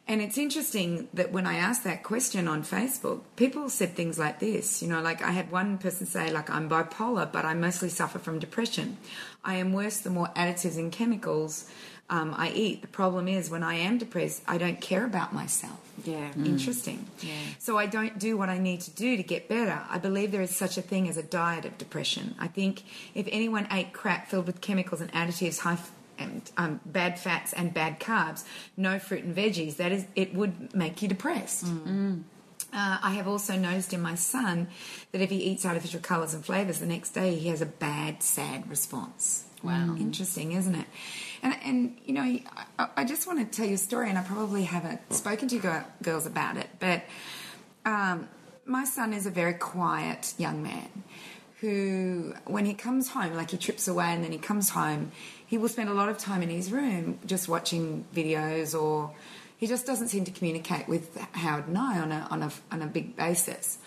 And it's interesting that when I asked that question on Facebook, people said things like this. Like I had one person say, like, I'm bipolar, but I mostly suffer from depression. I am worse the more additives and chemicals I eat. The problem is when I am depressed, I don't care about myself. Yeah. Interesting. Yeah. So I don't do what I need to do to get better. I believe there is such a thing as a diet of depression. I think if anyone ate crap filled with chemicals and additives, bad fats and bad carbs, no fruit and veggies, it would make you depressed. I have also noticed in my son that if he eats artificial colours and flavours, the next day he has a bad, sad response. Wow. Interesting, isn't it? And I just want to tell you a story, and I probably haven't spoken to you girls about it, but my son is a very quiet young man who, when he comes home, like he trips away and then he comes home, he will spend a lot of time in his room just watching videos, or he just doesn't seem to communicate with Howard and I on a big basis.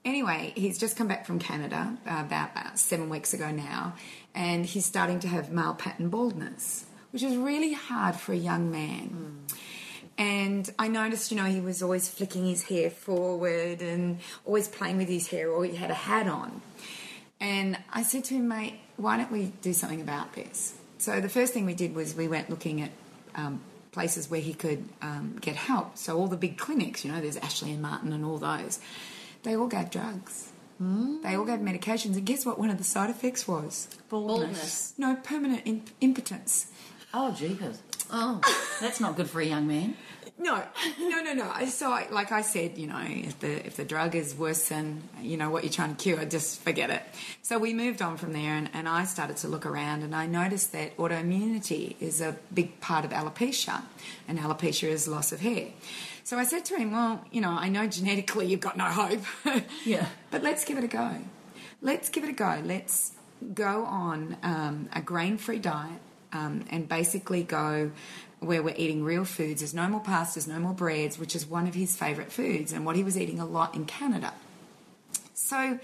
Anyway, he's just come back from Canada about 7 weeks ago now, and he's starting to have male pattern baldness, which is really hard for a young man. And I noticed, he was always flicking his hair forward and always playing with his hair, or he had a hat on. And I said to him, mate, why don't we do something about this? So the first thing we did was we went looking at places where he could get help. So all the big clinics, there's Ashley and Martin and all those, they all gave drugs. They all gave medications. And guess what one of the side effects was? Baldness. No, permanent impotence. Oh, jeepers. Oh, that's not good for a young man. No. So, like I said, if the drug is worse than, what you're trying to cure, just forget it. So we moved on from there, and I started to look around, and I noticed that autoimmunity is a big part of alopecia, and alopecia is loss of hair. So I said to him, well, I know genetically you've got no hope. Yeah. But let's give it a go. Let's go on a grain-free diet and basically go where we're eating real foods. There's no more pastas, no more breads, which is one of his favourite foods and what he was eating a lot in Canada. So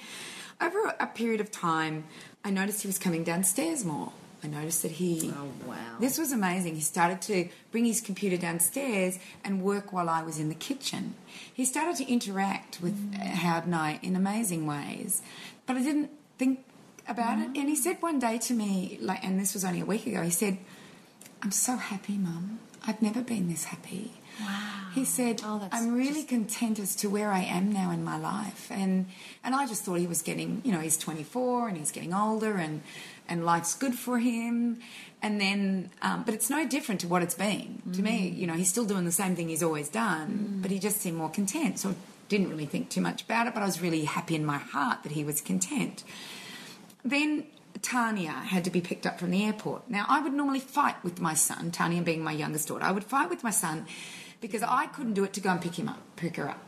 over a period of time, I noticed he was coming downstairs more. I noticed that Oh, wow. This was amazing. He started to bring his computer downstairs and work while I was in the kitchen. He started to interact with Howard and I in amazing ways, but I didn't think about it. And he said one day to me, and this was only a week ago, he said, I'm so happy, Mum. I've never been this happy. Wow. He said, I'm really content as to where I am now in my life. And I just thought he was getting, he's 24 and he's getting older and life's good for him. And then, but it's no different to what it's been. To me, he's still doing the same thing he's always done, but he just seemed more content. So I didn't really think too much about it, but I was really happy in my heart that he was content. Then Tanya had to be picked up from the airport. Now, I would normally fight with my son, Tanya being my youngest daughter. I would fight with my son because I couldn't do it to go and pick her up.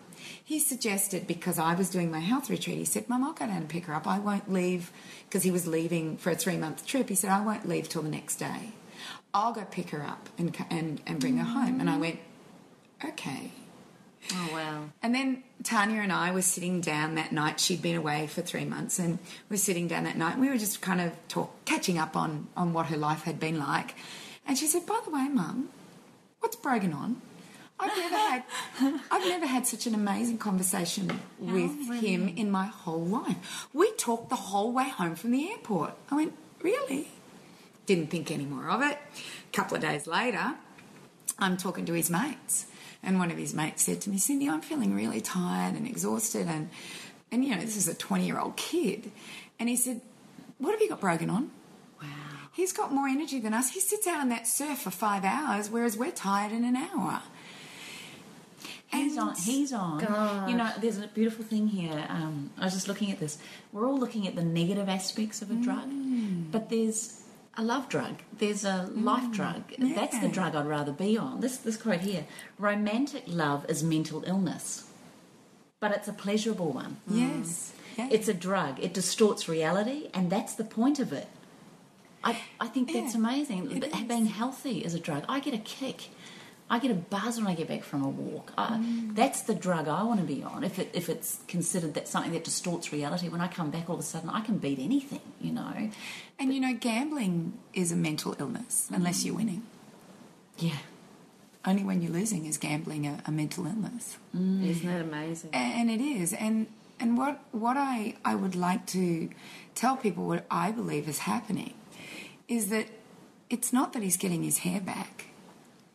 He suggested, because I was doing my health retreat, he said, Mum, I'll go down and pick her up. I won't leave, because he was leaving for a 3-month trip. He said, I won't leave till the next day. I'll go pick her up and bring her home. And I went, okay. Oh, wow. And then Tanya and I were sitting down that night. She'd been away for 3 months, and we were sitting down that night, and we were just kind of catching up on what her life had been like. And she said, by the way, Mum, what's Brogan on? I've never had such an amazing conversation with him in my whole life. We talked the whole way home from the airport. I went, really? Didn't think any more of it. A couple of days later, I'm talking to his mates, and one of his mates said to me, Cyndi, I'm feeling really tired and exhausted, and this is a 20-year-old kid. And he said, what have you got Brogan on? Wow. He's got more energy than us. He sits out on that surf for 5 hours, whereas we're tired in an hour. He's on. God. You know, there's a beautiful thing here. I was just looking at this. We're all looking at the negative aspects of a drug, but there's a love drug. There's a life drug. Yeah. That's the drug I'd rather be on. This quote here: romantic love is mental illness, but it's a pleasurable one. Yes. Yeah. It's a drug. It distorts reality, and that's the point of it. I think that's amazing. It is. Being healthy is a drug. I get a kick. I get a buzz when I get back from a walk. That's the drug I want to be on. If it's considered that something that distorts reality, when I come back all of a sudden I can beat anything, you know. And, you know, gambling is a mental illness unless you're winning. Yeah. Only when you're losing is gambling a mental illness. Isn't that amazing? And it is. And what I would like to tell people, what I believe is happening, is that it's not that he's getting his hair back.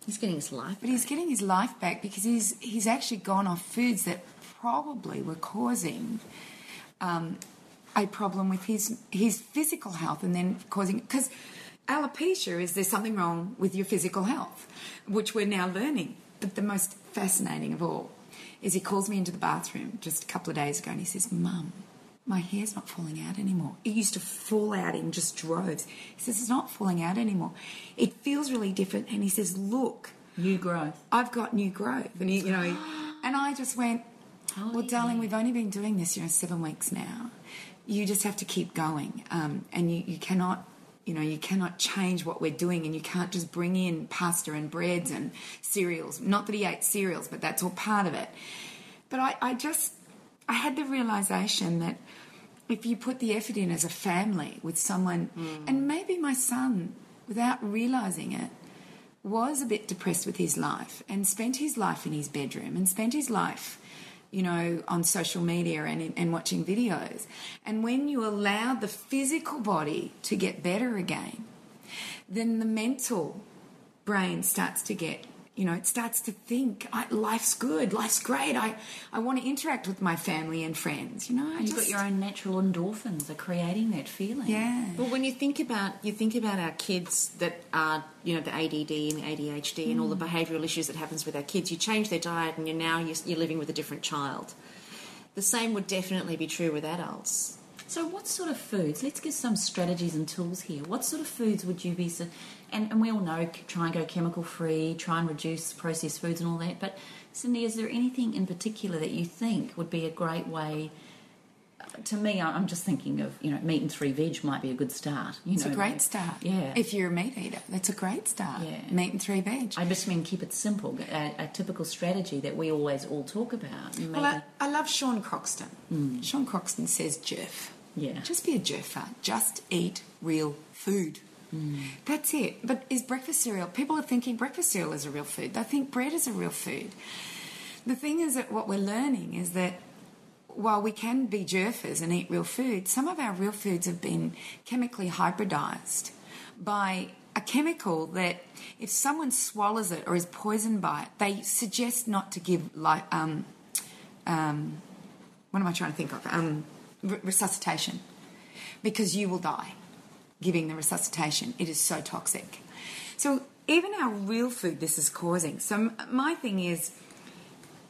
He's getting his life But he's getting his life back because he's actually gone off foods that probably were causing a problem with his physical health, and then causing, because alopecia is there's something wrong with your physical health, which we're now learning. But the most fascinating of all is he calls me into the bathroom just a couple of days ago and he says, "Mum, my hair's not falling out anymore. It used to fall out in just droves." He says, "It's not falling out anymore. It feels really different." And he says, "Look, New growth. I've got new growth." And he, you know, and I just went, "Well, darling, we've only been doing this, 7 weeks now. You just have to keep going, and you cannot." You know, you cannot change what we're doing, and you can't just bring in pasta and breads and cereals. Not that he ate cereals, but that's all part of it. But I had the realisation that if you put the effort in as a family with someone, and maybe my son, without realising it, was a bit depressed with his life and spent his life in his bedroom and spent his life, you know, on social media and watching videos. And when you allow the physical body to get better again, then the mental brain starts to get, you know, it starts to think, life's good, life's great, I want to interact with my family and friends, you know. You've got your own natural endorphins are creating that feeling. Yeah. Well, when you think about our kids that are, you know, the ADD and the ADHD and all the behavioural issues that happens with our kids, you change their diet and you're living with a different child. The same would definitely be true with adults. So what sort of foods, let's give some strategies and tools here. What sort of foods would you be, and we all know, try and go chemical free, try and reduce processed foods and all that, but Cyndi, is there anything in particular that you think would be a great way? To me, I'm just thinking of, you know, meat and 3 veg might be a good start. It's a great start. Yeah. If you're a meat eater, that's a great start. Yeah. Meat and 3 veg. I just mean keep it simple, a typical strategy that we always all talk about. Maybe. Well, I love Sean Croxton. Sean Croxton says jerf. Yeah. Just be a jerfer. Just eat real food. That's it. But is breakfast cereal... People are thinking breakfast cereal is a real food. They think bread is a real food. The thing is that what we're learning is that while we can be jerfers and eat real food, some of our real foods have been chemically hybridised by a chemical that if someone swallows it or is poisoned by it, they suggest not to give, like, what am I trying to think of? Resuscitation, because you will die giving the resuscitation. It is so toxic. So even our real food, this is causing. So my thing is,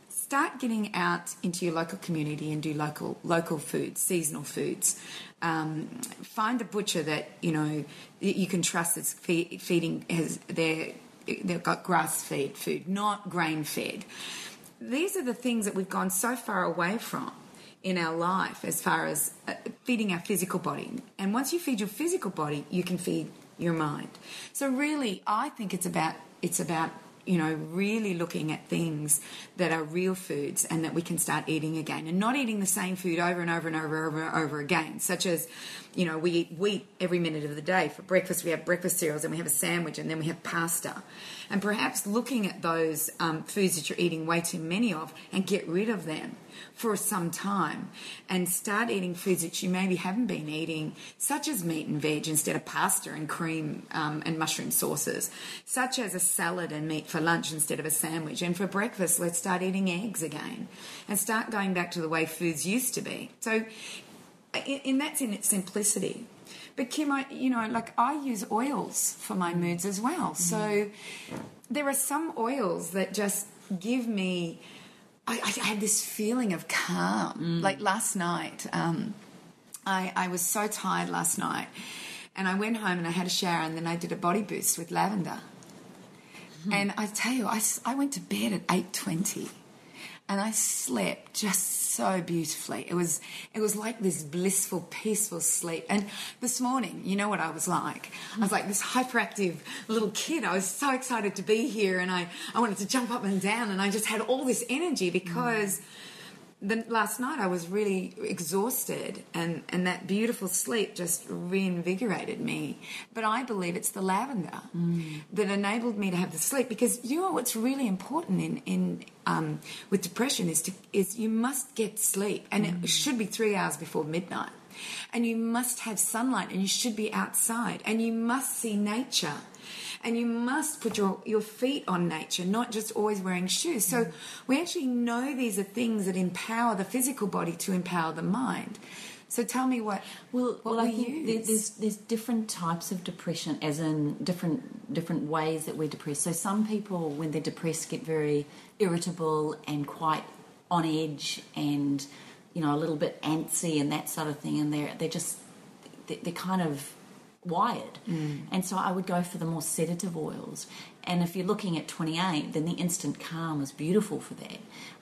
start getting out into your local community and do local foods, seasonal foods. Find a butcher that, you know, you can trust that's feeding, they've got grass-fed food, not grain-fed. These are the things that we've gone so far away from in our life as far as feeding our physical body. And once you feed your physical body, you can feed your mind. So really, I think it's about, you know, really looking at things that are real foods and that we can start eating again, and not eating the same food over and over and over again, such as, you know, we eat wheat every minute of the day. For breakfast, we have breakfast cereals, and we have a sandwich, and then we have pasta. And perhaps looking at those foods that you're eating way too many of and get rid of them for some time and start eating foods that you maybe haven't been eating, such as meat and veg instead of pasta and cream and mushroom sauces, such as a salad and meat for lunch instead of a sandwich. And for breakfast, let's start eating eggs again and start going back to the way foods used to be. So that's in its simplicity. But Kim, I use oils for my moods as well. So there are some oils that just give me. I had this feeling of calm. Like last night, I was so tired last night, and I went home and I had a shower, and then I did a body boost with lavender. And I tell you, I went to bed at 8:20. And I slept just so beautifully. It was like this blissful, peaceful sleep. And this morning, you know what I was like? I was like this hyperactive little kid. I was so excited to be here, and I wanted to jump up and down, and I just had all this energy because last night I was really exhausted, and that beautiful sleep just reinvigorated me. But I believe it's the lavender that enabled me to have the sleep, because you know what's really important in with depression is you must get sleep, and it should be 3 hours before midnight, and you must have sunlight, and you should be outside, and you must see nature. And you must put your feet on nature, not just always wearing shoes. So we actually know these are things that empower the physical body to empower the mind. So tell me what I think there's different types of depression, as in different ways that we're depressed. So some people, when they're depressed, get very irritable and quite on edge, and a little bit antsy and that sort of thing. And they're kind of wired, and so I would go for the more sedative oils. And if you're looking at 28, then the instant calm is beautiful for that.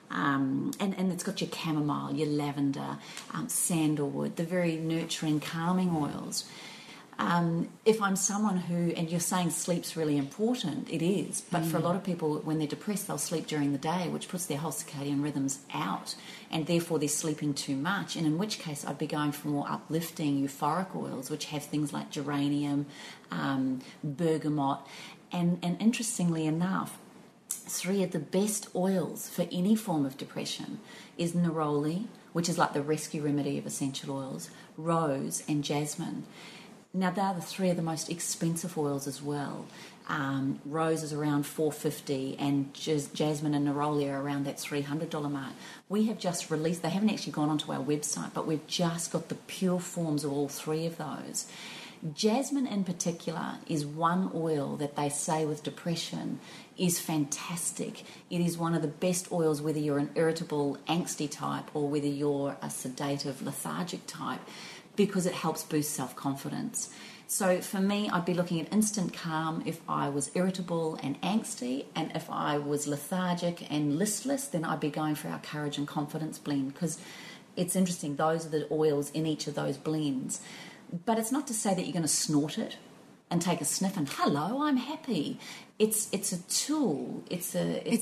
And it's got your chamomile, your lavender, sandalwood, the very nurturing, calming oils. If I'm someone who, and you're saying sleep's really important, it is, but for a lot of people, when they're depressed, they'll sleep during the day, which puts their whole circadian rhythms out, and therefore they're sleeping too much, and in which case I'd be going for more uplifting, euphoric oils, which have things like geranium, bergamot, and interestingly enough, 3 of the best oils for any form of depression is neroli, which is like the rescue remedy of essential oils, rose, and jasmine. Now, they're the 3 of the most expensive oils as well. Rose is around $450, and jasmine and neroli are around that $300 mark. We have just released, they haven't actually gone onto our website, but we've just got the pure forms of all 3 of those. Jasmine in particular is one oil that they say with depression is fantastic. It is one of the best oils, whether you're an irritable, angsty type or whether you're a sedative, lethargic type, because it helps boost self-confidence. So for me, I'd be looking at instant calm if I was irritable and angsty, and if I was lethargic and listless, then I'd be going for our courage and confidence blend, because it's interesting, those are the oils in each of those blends. But it's not to say that you're going to snort it and take a sniff and hello, I'm happy. It's a tool. It's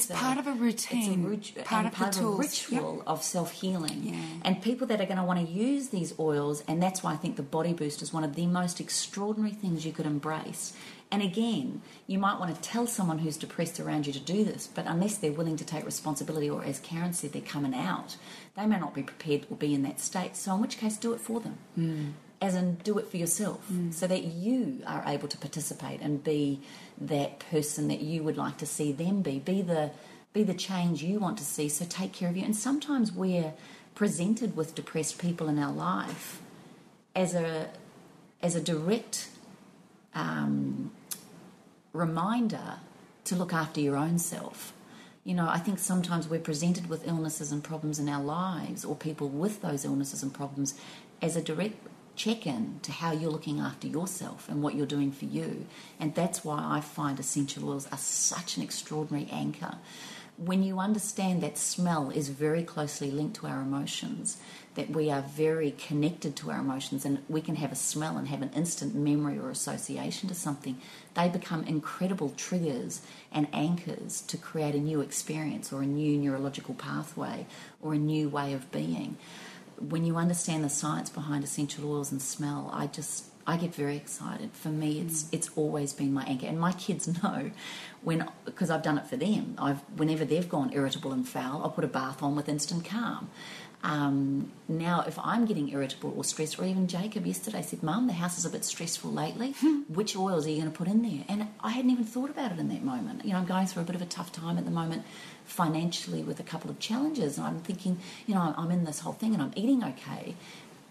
part of a routine. It's part of a ritual of self-healing. Yeah. And people that are going to want to use these oils, and that's why I think the body boost is one of the most extraordinary things you could embrace. And again, you might want to tell someone who's depressed around you to do this, but unless they're willing to take responsibility, or as Carren said, they're coming out, they may not be prepared or be in that state. So in which case, do it for them. As in, do it for yourself, so that you are able to participate and be that person that you would like to see them be the change you want to see. So take care of you. And sometimes we're presented with depressed people in our life as a direct reminder to look after your own self. I think sometimes we're presented with illnesses and problems in our lives, or people with those illnesses and problems, as a direct check-in to how you're looking after yourself and what you're doing for you. And that's why I find essential oils are such an extraordinary anchor. When you understand that smell is very closely linked to our emotions, that we are very connected to our emotions, and we can have a smell and have an instant memory or association to something, they become incredible triggers and anchors to create a new experience or a new neurological pathway or a new way of being. When you understand the science behind essential oils and smell, I get very excited. For me, it's always been my anchor. And my kids know, because I've done it for them, whenever they've gone irritable and foul, I'll put a bath on with instant calm. Now, if I'm getting irritable or stressed, or even Jacob yesterday said, Mum, the house is a bit stressful lately, which oils are you going to put in there? And I hadn't even thought about it in that moment. I'm going through a bit of a tough time at the moment financially with a couple of challenges, and I'm thinking, I'm in this whole thing and I'm eating okay,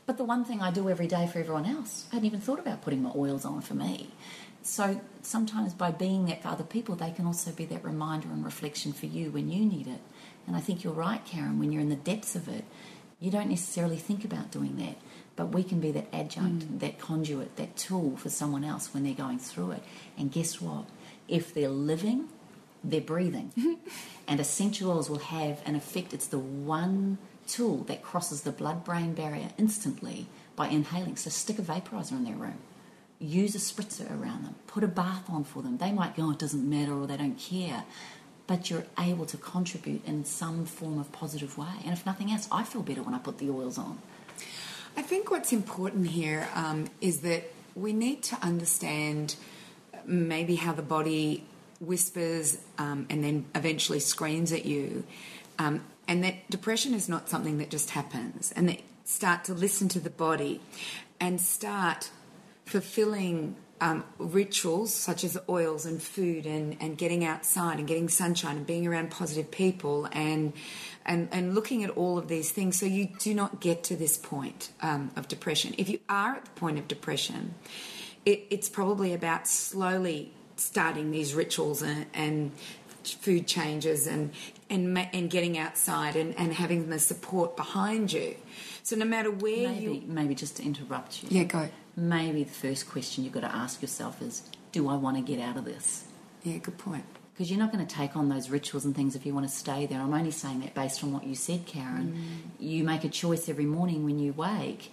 But the one thing I do every day for everyone else, I hadn't even thought about putting my oils on for me. So sometimes by being that for other people, they can also be that reminder and reflection for you when you need it. And I think you're right, Carren, when you're in the depths of it, you don't necessarily think about doing that. But we can be that adjunct, that conduit, that tool for someone else when they're going through it. And guess what? If they're living, they're breathing. And essential oils will have an effect. It's the one tool that crosses the blood-brain barrier instantly by inhaling. So stick a vaporizer in their room. Use a spritzer around them. Put a bath on for them. They might go, oh, it doesn't matter, or they don't care. But you're able to contribute in some form of positive way. And if nothing else, I feel better when I put the oils on. I think what's important here is that we need to understand maybe how the body whispers and then eventually screams at you, and that depression is not something that just happens, and that start to listen to the body and start fulfilling rituals such as oils and food and getting outside and getting sunshine and being around positive people and looking at all of these things so you do not get to this point of depression. If you are at the point of depression, it's probably about slowly starting these rituals and food changes and getting outside and having the support behind you. So no matter where maybe just to interrupt you. Yeah, go. Maybe the first question you've got to ask yourself is, do I want to get out of this? Yeah, good point. Because you're not going to take on those rituals and things if you want to stay there. I'm only saying that based on what you said, Carren. You make a choice every morning when you wake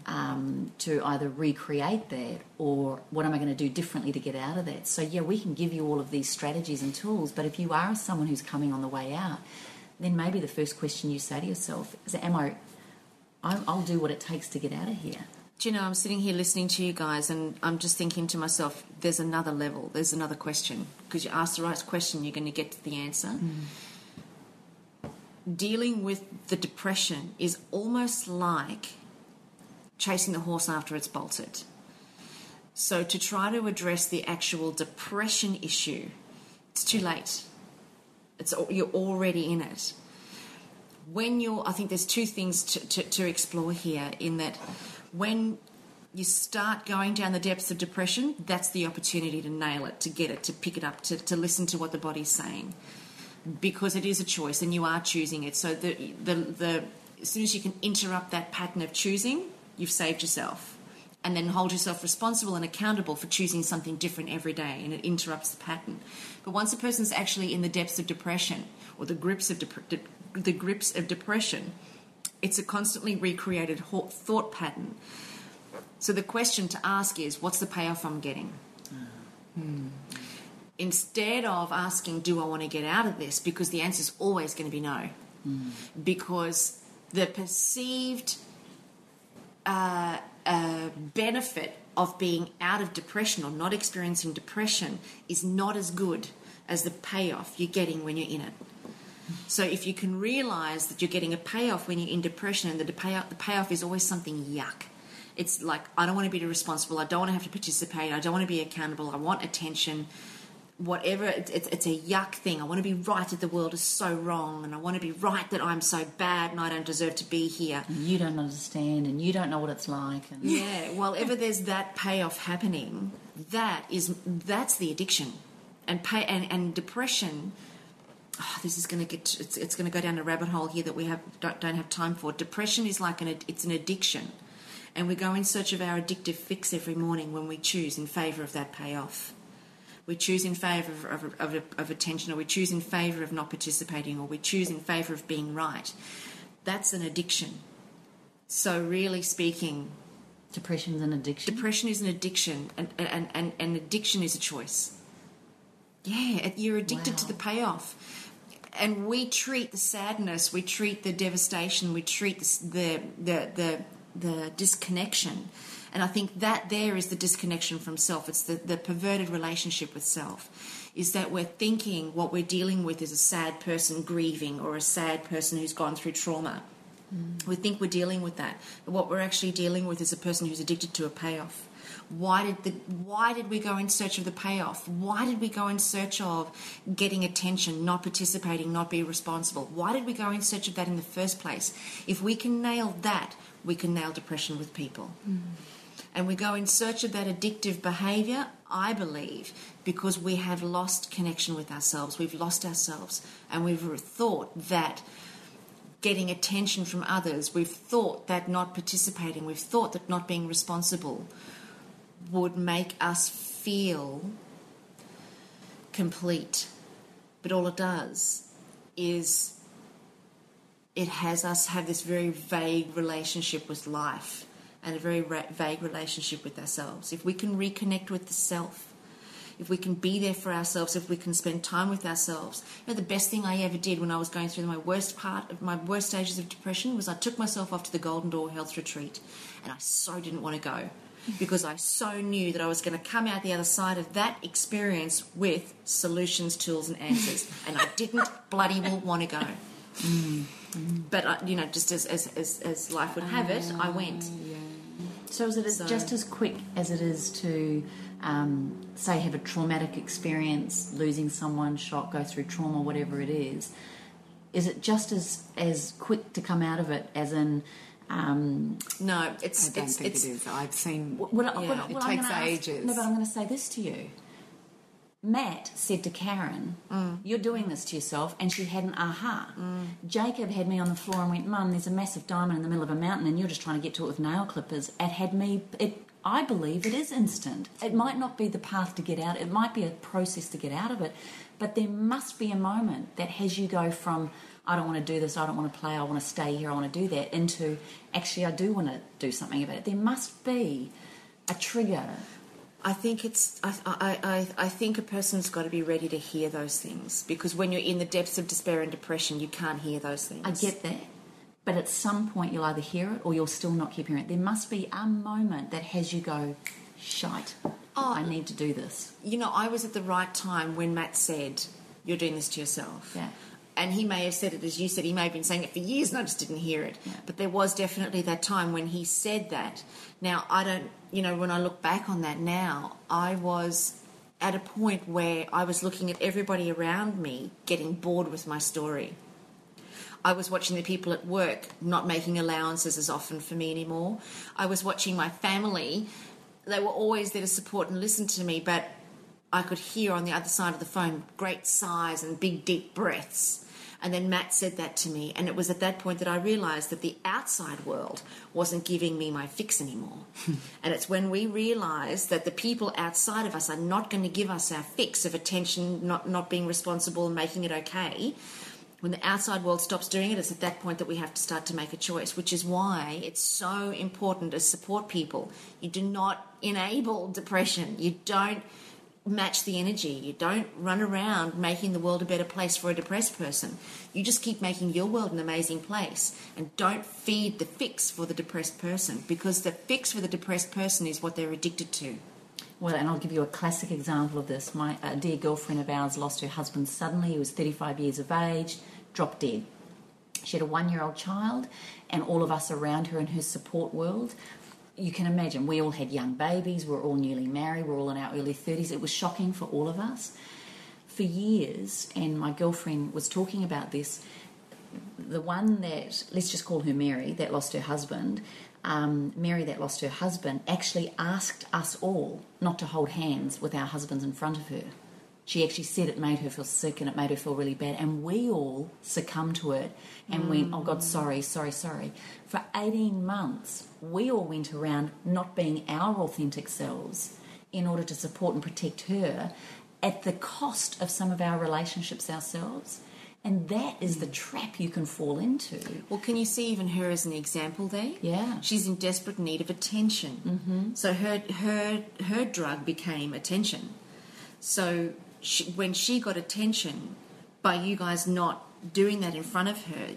to either recreate that or what am I going to do differently to get out of that. So, yeah, we can give you all of these strategies and tools, but if you are someone who's coming on the way out, then maybe the first question you say to yourself is, I'll do what it takes to get out of here. Do you know, I'm sitting here listening to you guys and I'm just thinking to myself, there's another level, there's another question. Because you ask the right question, you're going to get to the answer. Dealing with the depression is almost like chasing the horse after it's bolted. So to try to address the actual depression issue, it's too late. You're already in it. I think there's two things to explore here in that when you start going down the depths of depression, that's the opportunity to nail it, to get it, to pick it up, to listen to what the body's saying. Because it is a choice and you are choosing it. So as soon as you can interrupt that pattern of choosing, you've saved yourself. And then hold yourself responsible and accountable for choosing something different every day, and it interrupts the pattern. But once a person's actually in the depths of depression or the grips of depression, it's a constantly recreated thought pattern. So the question to ask is, what's the payoff I'm getting? Instead of asking, do I want to get out of this? Because the answer is always going to be no. Because the perceived benefit of being out of depression or not experiencing depression is not as good as the payoff you're getting when you're in it. So if you can realise that you're getting a payoff when you're in depression, and the payoff is always something yuck. It's like, I don't want to be responsible, I don't want to have to participate, I don't want to be accountable, I want attention, whatever, it's a yuck thing. I want to be right that the world is so wrong, and I want to be right that I'm so bad and I don't deserve to be here. And you don't understand and you don't know what it's like. And yeah, well, ever there's that payoff happening, that's the addiction. And depression... this is going to it's going to go down a rabbit hole here that we don't have time for. Depression is like it's an addiction, and we go in search of our addictive fix every morning when we choose in favour of that payoff. We choose in favour of attention, or we choose in favour of not participating, or we choose in favour of being right. That's an addiction. So really speaking, depression is an addiction. Depression is an addiction, and addiction is a choice. Yeah, you're addicted to the payoff. And we treat the sadness, we treat the devastation, we treat the disconnection. And I think that there is the disconnection from self. It's the perverted relationship with self. Is that we're thinking what we're dealing with is a sad person grieving or a sad person who's gone through trauma. We think we're dealing with that. But what we're actually dealing with is a person who's addicted to a payoff. Why did we go in search of the payoff? Why did we go in search of getting attention, not participating, not being responsible? Why did we go in search of that in the first place? If we can nail that, we can nail depression with people. And we go in search of that addictive behaviour, I believe, because we have lost connection with ourselves. We've lost ourselves, and we've thought that getting attention from others, we've thought that not participating, we've thought that not being responsible would make us feel complete. But all it does is it has us have this very vague relationship with life and a very vague relationship with ourselves. If we can reconnect with the self, if we can be there for ourselves, if we can spend time with ourselves. You know, the best thing I ever did when I was going through my worst stages of depression was I took myself off to the Golden Door Health Retreat, and I so didn't want to go because I so knew that I was going to come out the other side of that experience with solutions, tools and answers, and I didn't bloody well want to go. But, just as life would have it, I went. So is it just as quick as it is to, say, have a traumatic experience, losing someone, shock, go through trauma, whatever it is it just as quick to come out of it as in... No, it's... I don't think it is. I've seen... it takes ages. No, but I'm going to say this to you. Matt said to Carren, you're doing this to yourself, and she had an aha. Jacob had me on the floor and went, Mum, there's a massive diamond in the middle of a mountain and you're just trying to get to it with nail clippers. I believe it is instant. It might not be the path to get out. It might be a process to get out of it. But there must be a moment that has you go from, I don't want to do this, I don't want to play, I want to stay here, I want to do that, into, actually, I do want to do something about it. There must be a trigger. I think I think a person's got to be ready to hear those things, because when you're in the depths of despair and depression, you can't hear those things. I get that. But at some point you'll either hear it or you'll still not keep hearing it. There must be a moment that has you go, shite, I need to do this. I was at the right time when Matt said, you're doing this to yourself. Yeah. And he may have said it, as you said, he may have been saying it for years and I just didn't hear it. Yeah. But there was definitely that time when he said that. Now, I don't, when I look back on that now, I was at a point where I was looking at everybody around me getting bored with my story. I was watching the people at work not making allowances as often for me anymore. I was watching my family. They were always there to support and listen to me, but I could hear on the other side of the phone great sighs and big, deep breaths. And then Matt said that to me, and it was at that point that I realised that the outside world wasn't giving me my fix anymore. And it's when we realise that the people outside of us are not going to give us our fix of attention, not being responsible and making it okay. When the outside world stops doing it, it's at that point that we have to start to make a choice, which is why it's so important to support people. You do not enable depression. You don't match the energy. You don't run around making the world a better place for a depressed person. You just keep making your world an amazing place, and don't feed the fix for the depressed person, because the fix for the depressed person is what they're addicted to. Well, and I'll give you a classic example of this. My dear girlfriend of ours lost her husband suddenly. He was 35 years of age, dropped dead. She had a 1-year-old child, and all of us around her in her support world, you can imagine, we all had young babies, we're all newly married, we're all in our early 30s. It was shocking for all of us. For years, and my girlfriend was talking about this, the one that, let's just call her Mary, that lost her husband, Mary that lost her husband actually asked us all not to hold hands with our husbands in front of her. She actually said it made her feel sick and it made her feel really bad, and we all succumbed to it and went, oh God, sorry. For 18 months, we all went around not being our authentic selves in order to support and protect her at the cost of some of our relationships ourselves. And that is the trap you can fall into. Well, can you see even her as an example there? Yeah. She's in desperate need of attention. Mm-hmm. So her drug became attention. So when she got attention by you guys not doing that in front of her,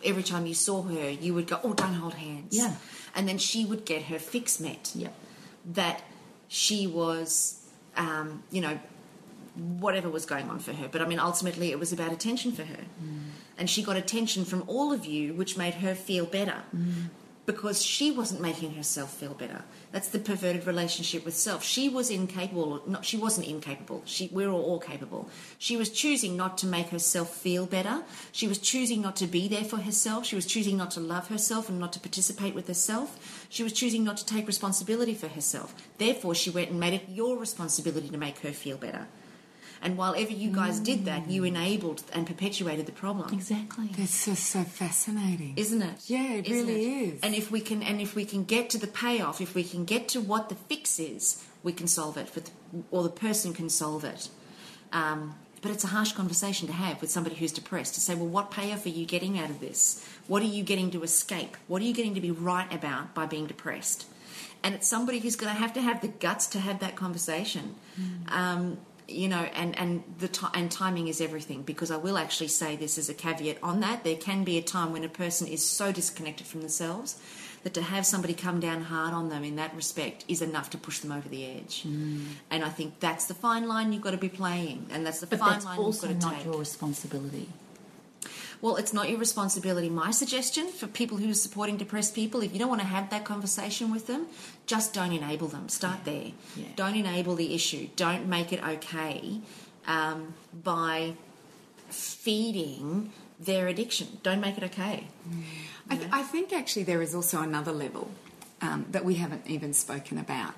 every time you saw her, you would go, oh, don't hold hands. Yeah. And then she would get her fix met. Yep. That she was, whatever was going on for her. But, ultimately it was about attention for her. And she got attention from all of you, which made her feel better. because she wasn't making herself feel better. That's the perverted relationship with self. She was incapable. She wasn't incapable. We're all capable. She was choosing not to make herself feel better. She was choosing not to be there for herself. She was choosing not to love herself and not to participate with herself. She was choosing not to take responsibility for herself. Therefore, she went and made it your responsibility to make her feel better. And while ever you guys did that, you enabled and perpetuated the problem. Exactly. That's just so fascinating, Isn't it? Yeah, it really is. And if we can get to the payoff, if we can get to what the fix is, we can solve it, or the person can solve it. But it's a harsh conversation to have with somebody who's depressed, to say, well, what payoff are you getting out of this? What are you getting to escape? What are you getting to be right about by being depressed? And it's somebody who's going to have the guts to have that conversation. And timing is everything, because I will actually say this as a caveat on that. There can be a time when a person is so disconnected from themselves that to have somebody come down hard on them in that respect is enough to push them over the edge. And I think that's the fine line you've got to be playing, and that's the fine line you've got to take. But that's also not your responsibility. Well, it's not your responsibility. My suggestion for people who are supporting depressed people, if you don't want to have that conversation with them, just don't enable them. Start there. Yeah. Don't enable the issue. Don't make it okay by feeding their addiction. Don't make it okay. I think actually there is also another level that we haven't even spoken about.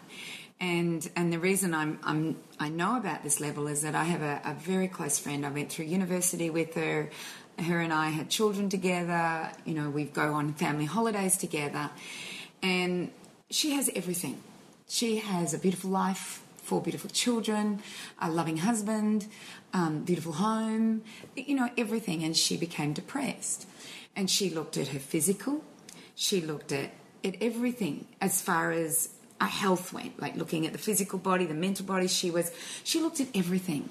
And the reason I know about this level is that I have a very close friend. I went through university with her. Her and I had children together. We go on family holidays together. And she has everything. She has a beautiful life, 4 beautiful children, a loving husband, beautiful home, everything. And she became depressed. And she looked at her physical. She looked at everything as far as our health went, like looking at the physical body, the mental body. She looked at everything.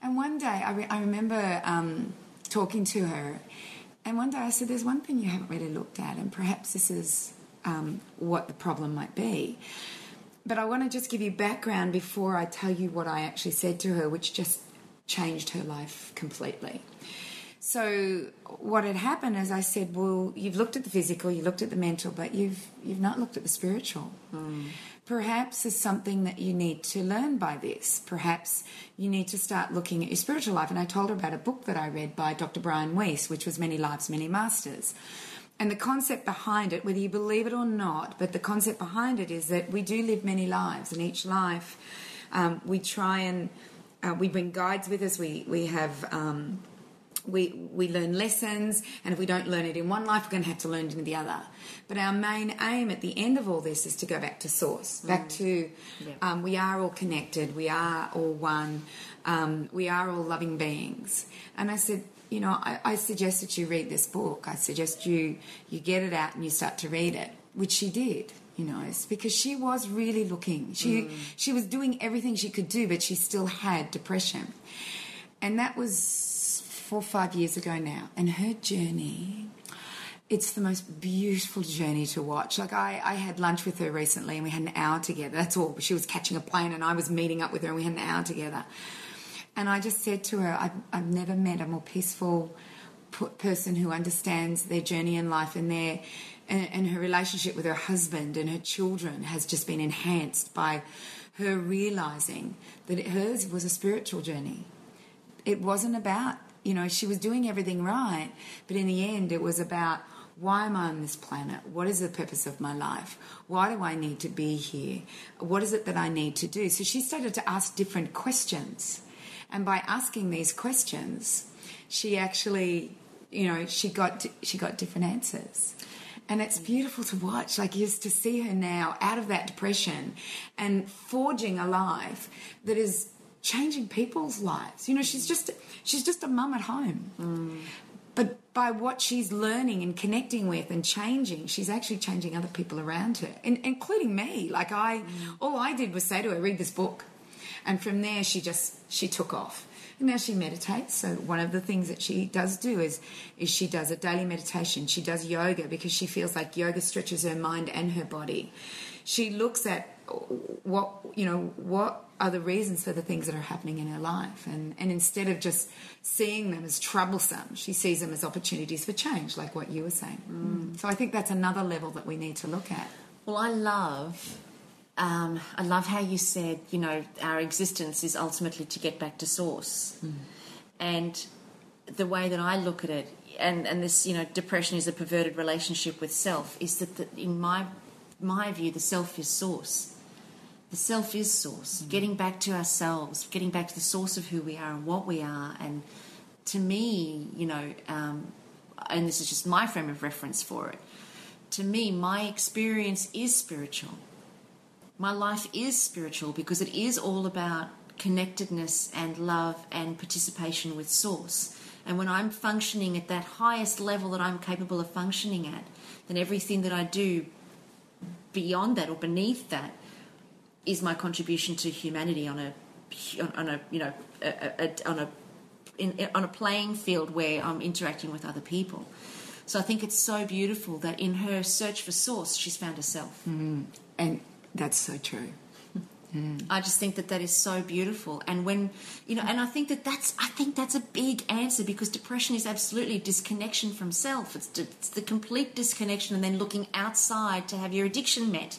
And one day I remember talking to her, and one day I said, there's one thing you haven't really looked at, and perhaps this is what the problem might be. But I want to just give you background before I tell you what I actually said to her, which just changed her life completely. So what had happened is I said, well, you've looked at the physical, you looked at the mental, but you've not looked at the spiritual. Perhaps there's something that you need to learn by this. Perhaps you need to start looking at your spiritual life. And I told her about a book that I read by Dr. Brian Weiss, which was Many Lives, Many Masters. And the concept behind it, whether you believe it or not, but the concept behind it is that we do live many lives. And each life, we try and we bring guides with us. We have... We learn lessons, and if we don't learn it in one life, we're going to have to learn it in the other. But our main aim at the end of all this is to go back to source, back to we are all connected, we are all one, we are all loving beings. And I said, I suggest that you read this book. I suggest you get it out and you start to read it, which she did. It's because she was really looking. She was doing everything she could do, but she still had depression. And that was 4 or 5 years ago now, and her journey, it's the most beautiful journey to watch. Like I had lunch with her recently and we had an hour together. That's all. She was catching a plane and I was meeting up with her and we had an hour together. And I just said to her, I've never met a more peaceful person who understands their journey in life, and her relationship with her husband and her children has just been enhanced by her realising that hers was a spiritual journey. It wasn't about, she was doing everything right, but in the end it was about, why am I on this planet? What is the purpose of my life? Why do I need to be here? What is it that I need to do? So she started to ask different questions. And by asking these questions, she actually, she got different answers. And it's beautiful to watch, just to see her now out of that depression and forging a life that is changing people's lives. She's just a mum at home. But by what she's learning and connecting with and changing, she's actually changing other people around her, including me. All I did was say to her, read this book. And from there, she took off. And now she meditates. So one of the things that she does do is she does a daily meditation. She does yoga because she feels like yoga stretches her mind and her body. She looks at what are the reasons for the things that are happening in her life, and instead of just seeing them as troublesome, she sees them as opportunities for change, like what you were saying. So I think that's another level that we need to look at. Well, I love how you said, our existence is ultimately to get back to source. And the way that I look at it, and this, depression is a perverted relationship with self, is that in my view, the self is source. The self is source. Getting back to ourselves, getting back to the source of who we are and what we are. And to me, and this is just my frame of reference for it, to me, my experience is spiritual. My life is spiritual because it is all about connectedness and love and participation with source. And when I'm functioning at that highest level that I'm capable of functioning at, then everything that I do beyond that or beneath that is my contribution to humanity on a playing field where I'm interacting with other people. So I think it's so beautiful that in her search for source, she's found herself. And that's so true. I just think that is so beautiful. And when, and I think that's a big answer, because depression is absolutely disconnection from self. It's the complete disconnection, and then looking outside to have your addiction met.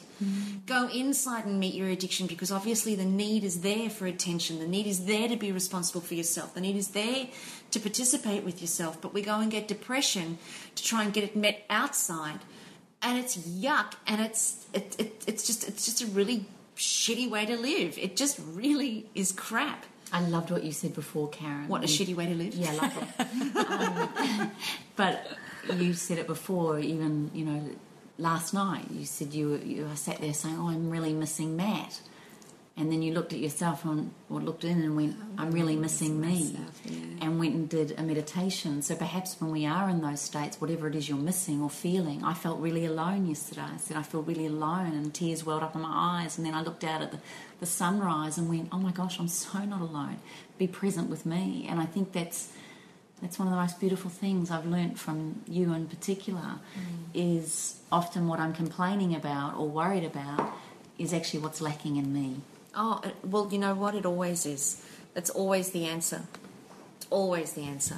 Go inside and meet your addiction, because obviously the need is there for attention. The need is there to be responsible for yourself. The need is there to participate with yourself. But we go and get depression to try and get it met outside. And it's yuck, and it's just a really shitty way to live. It just really is crap. I loved what you said before, Carren. What a shitty way to live. Yeah, I love it. But you said it before, even, last night. You said you sat there saying, "Oh, I'm really missing Matt." And then you looked at yourself looked in and went, "I'm really missing me." Myself, yeah. And went and did a meditation. So perhaps when we are in those states, whatever it is you're missing or feeling, I felt really alone yesterday. I said, I feel really alone, and tears welled up in my eyes. And then I looked out at the sunrise and went, oh my gosh, I'm so not alone. Be present with me. And I think that's one of the most beautiful things I've learnt from you in particular, is often what I'm complaining about or worried about is actually what's lacking in me. Oh, well, you know what? It always is. It's always the answer. It's always the answer.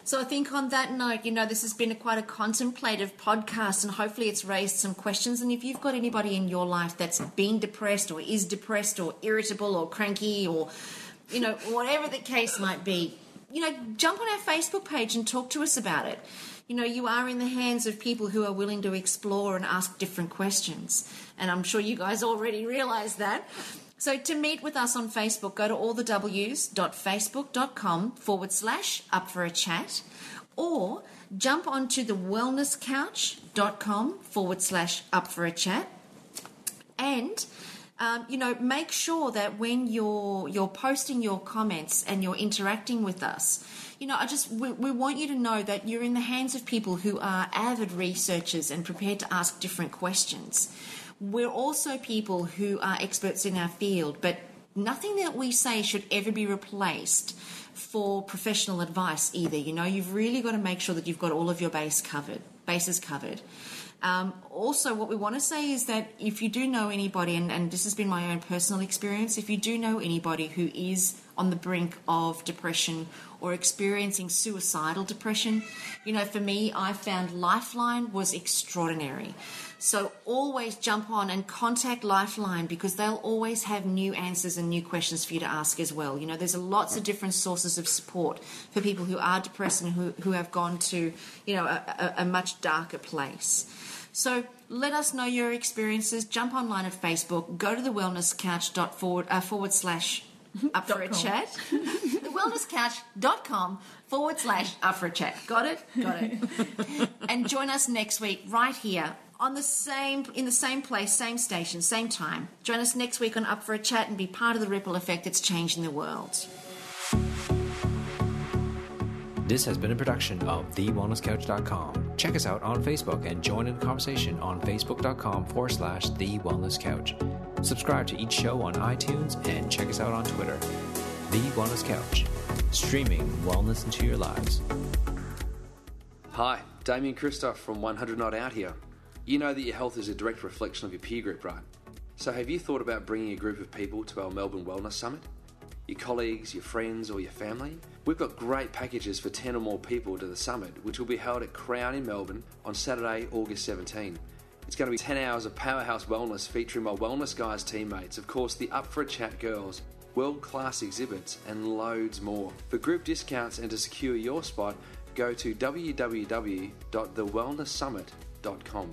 So I think on that note, this has been quite a contemplative podcast, and hopefully it's raised some questions. And if you've got anybody in your life that's been depressed or is depressed or irritable or cranky or, whatever the case might be, jump on our Facebook page and talk to us about it. You are in the hands of people who are willing to explore and ask different questions. And I'm sure you guys already realise that. So to meet with us on Facebook, go to allthews.facebook.com/up-for-a-chat, or jump onto thewellnesscouch.com/up-for-a-chat. And make sure that when you're posting your comments and you're interacting with us, we want you to know that you're in the hands of people who are avid researchers and prepared to ask different questions. We're also people who are experts in our field, but nothing that we say should ever be replaced for professional advice either. You've really got to make sure that you've got all of your bases covered. Also, what we want to say is that if you do know anybody, and this has been my own personal experience, if you do know anybody who is on the brink of depression or experiencing suicidal depression, for me, I found Lifeline was extraordinary. So always jump on and contact Lifeline, because they'll always have new answers and new questions for you to ask as well. There's lots of different sources of support for people who are depressed and who have gone to, a much darker place. So let us know your experiences. Jump online at Facebook. Go to the wellnesscouch.com/up-for-a-chat. thewellnesscouch.com/up-for-a-chat. Got it? And join us next week right here in the same place, same station, same time. Join us next week on Up for a Chat and be part of the ripple effect that's changing the world. This has been a production of TheWellnessCouch.com. Check us out on Facebook and join in the conversation on Facebook.com/TheWellnessCouch. Subscribe to each show on iTunes and check us out on Twitter. The Wellness Couch, streaming wellness into your lives. Hi, Damien Christoph from 100 Not Out here. You know that your health is a direct reflection of your peer group, right? So have you thought about bringing a group of people to our Melbourne Wellness Summit? Your colleagues, your friends or your family? We've got great packages for 10 or more people to the summit, which will be held at Crown in Melbourne on Saturday, August 17. It's going to be 10 hours of powerhouse wellness featuring my Wellness Guys teammates, of course the Up for a Chat girls, world-class exhibits and loads more. For group discounts and to secure your spot, go to www.thewellnesssummit.com.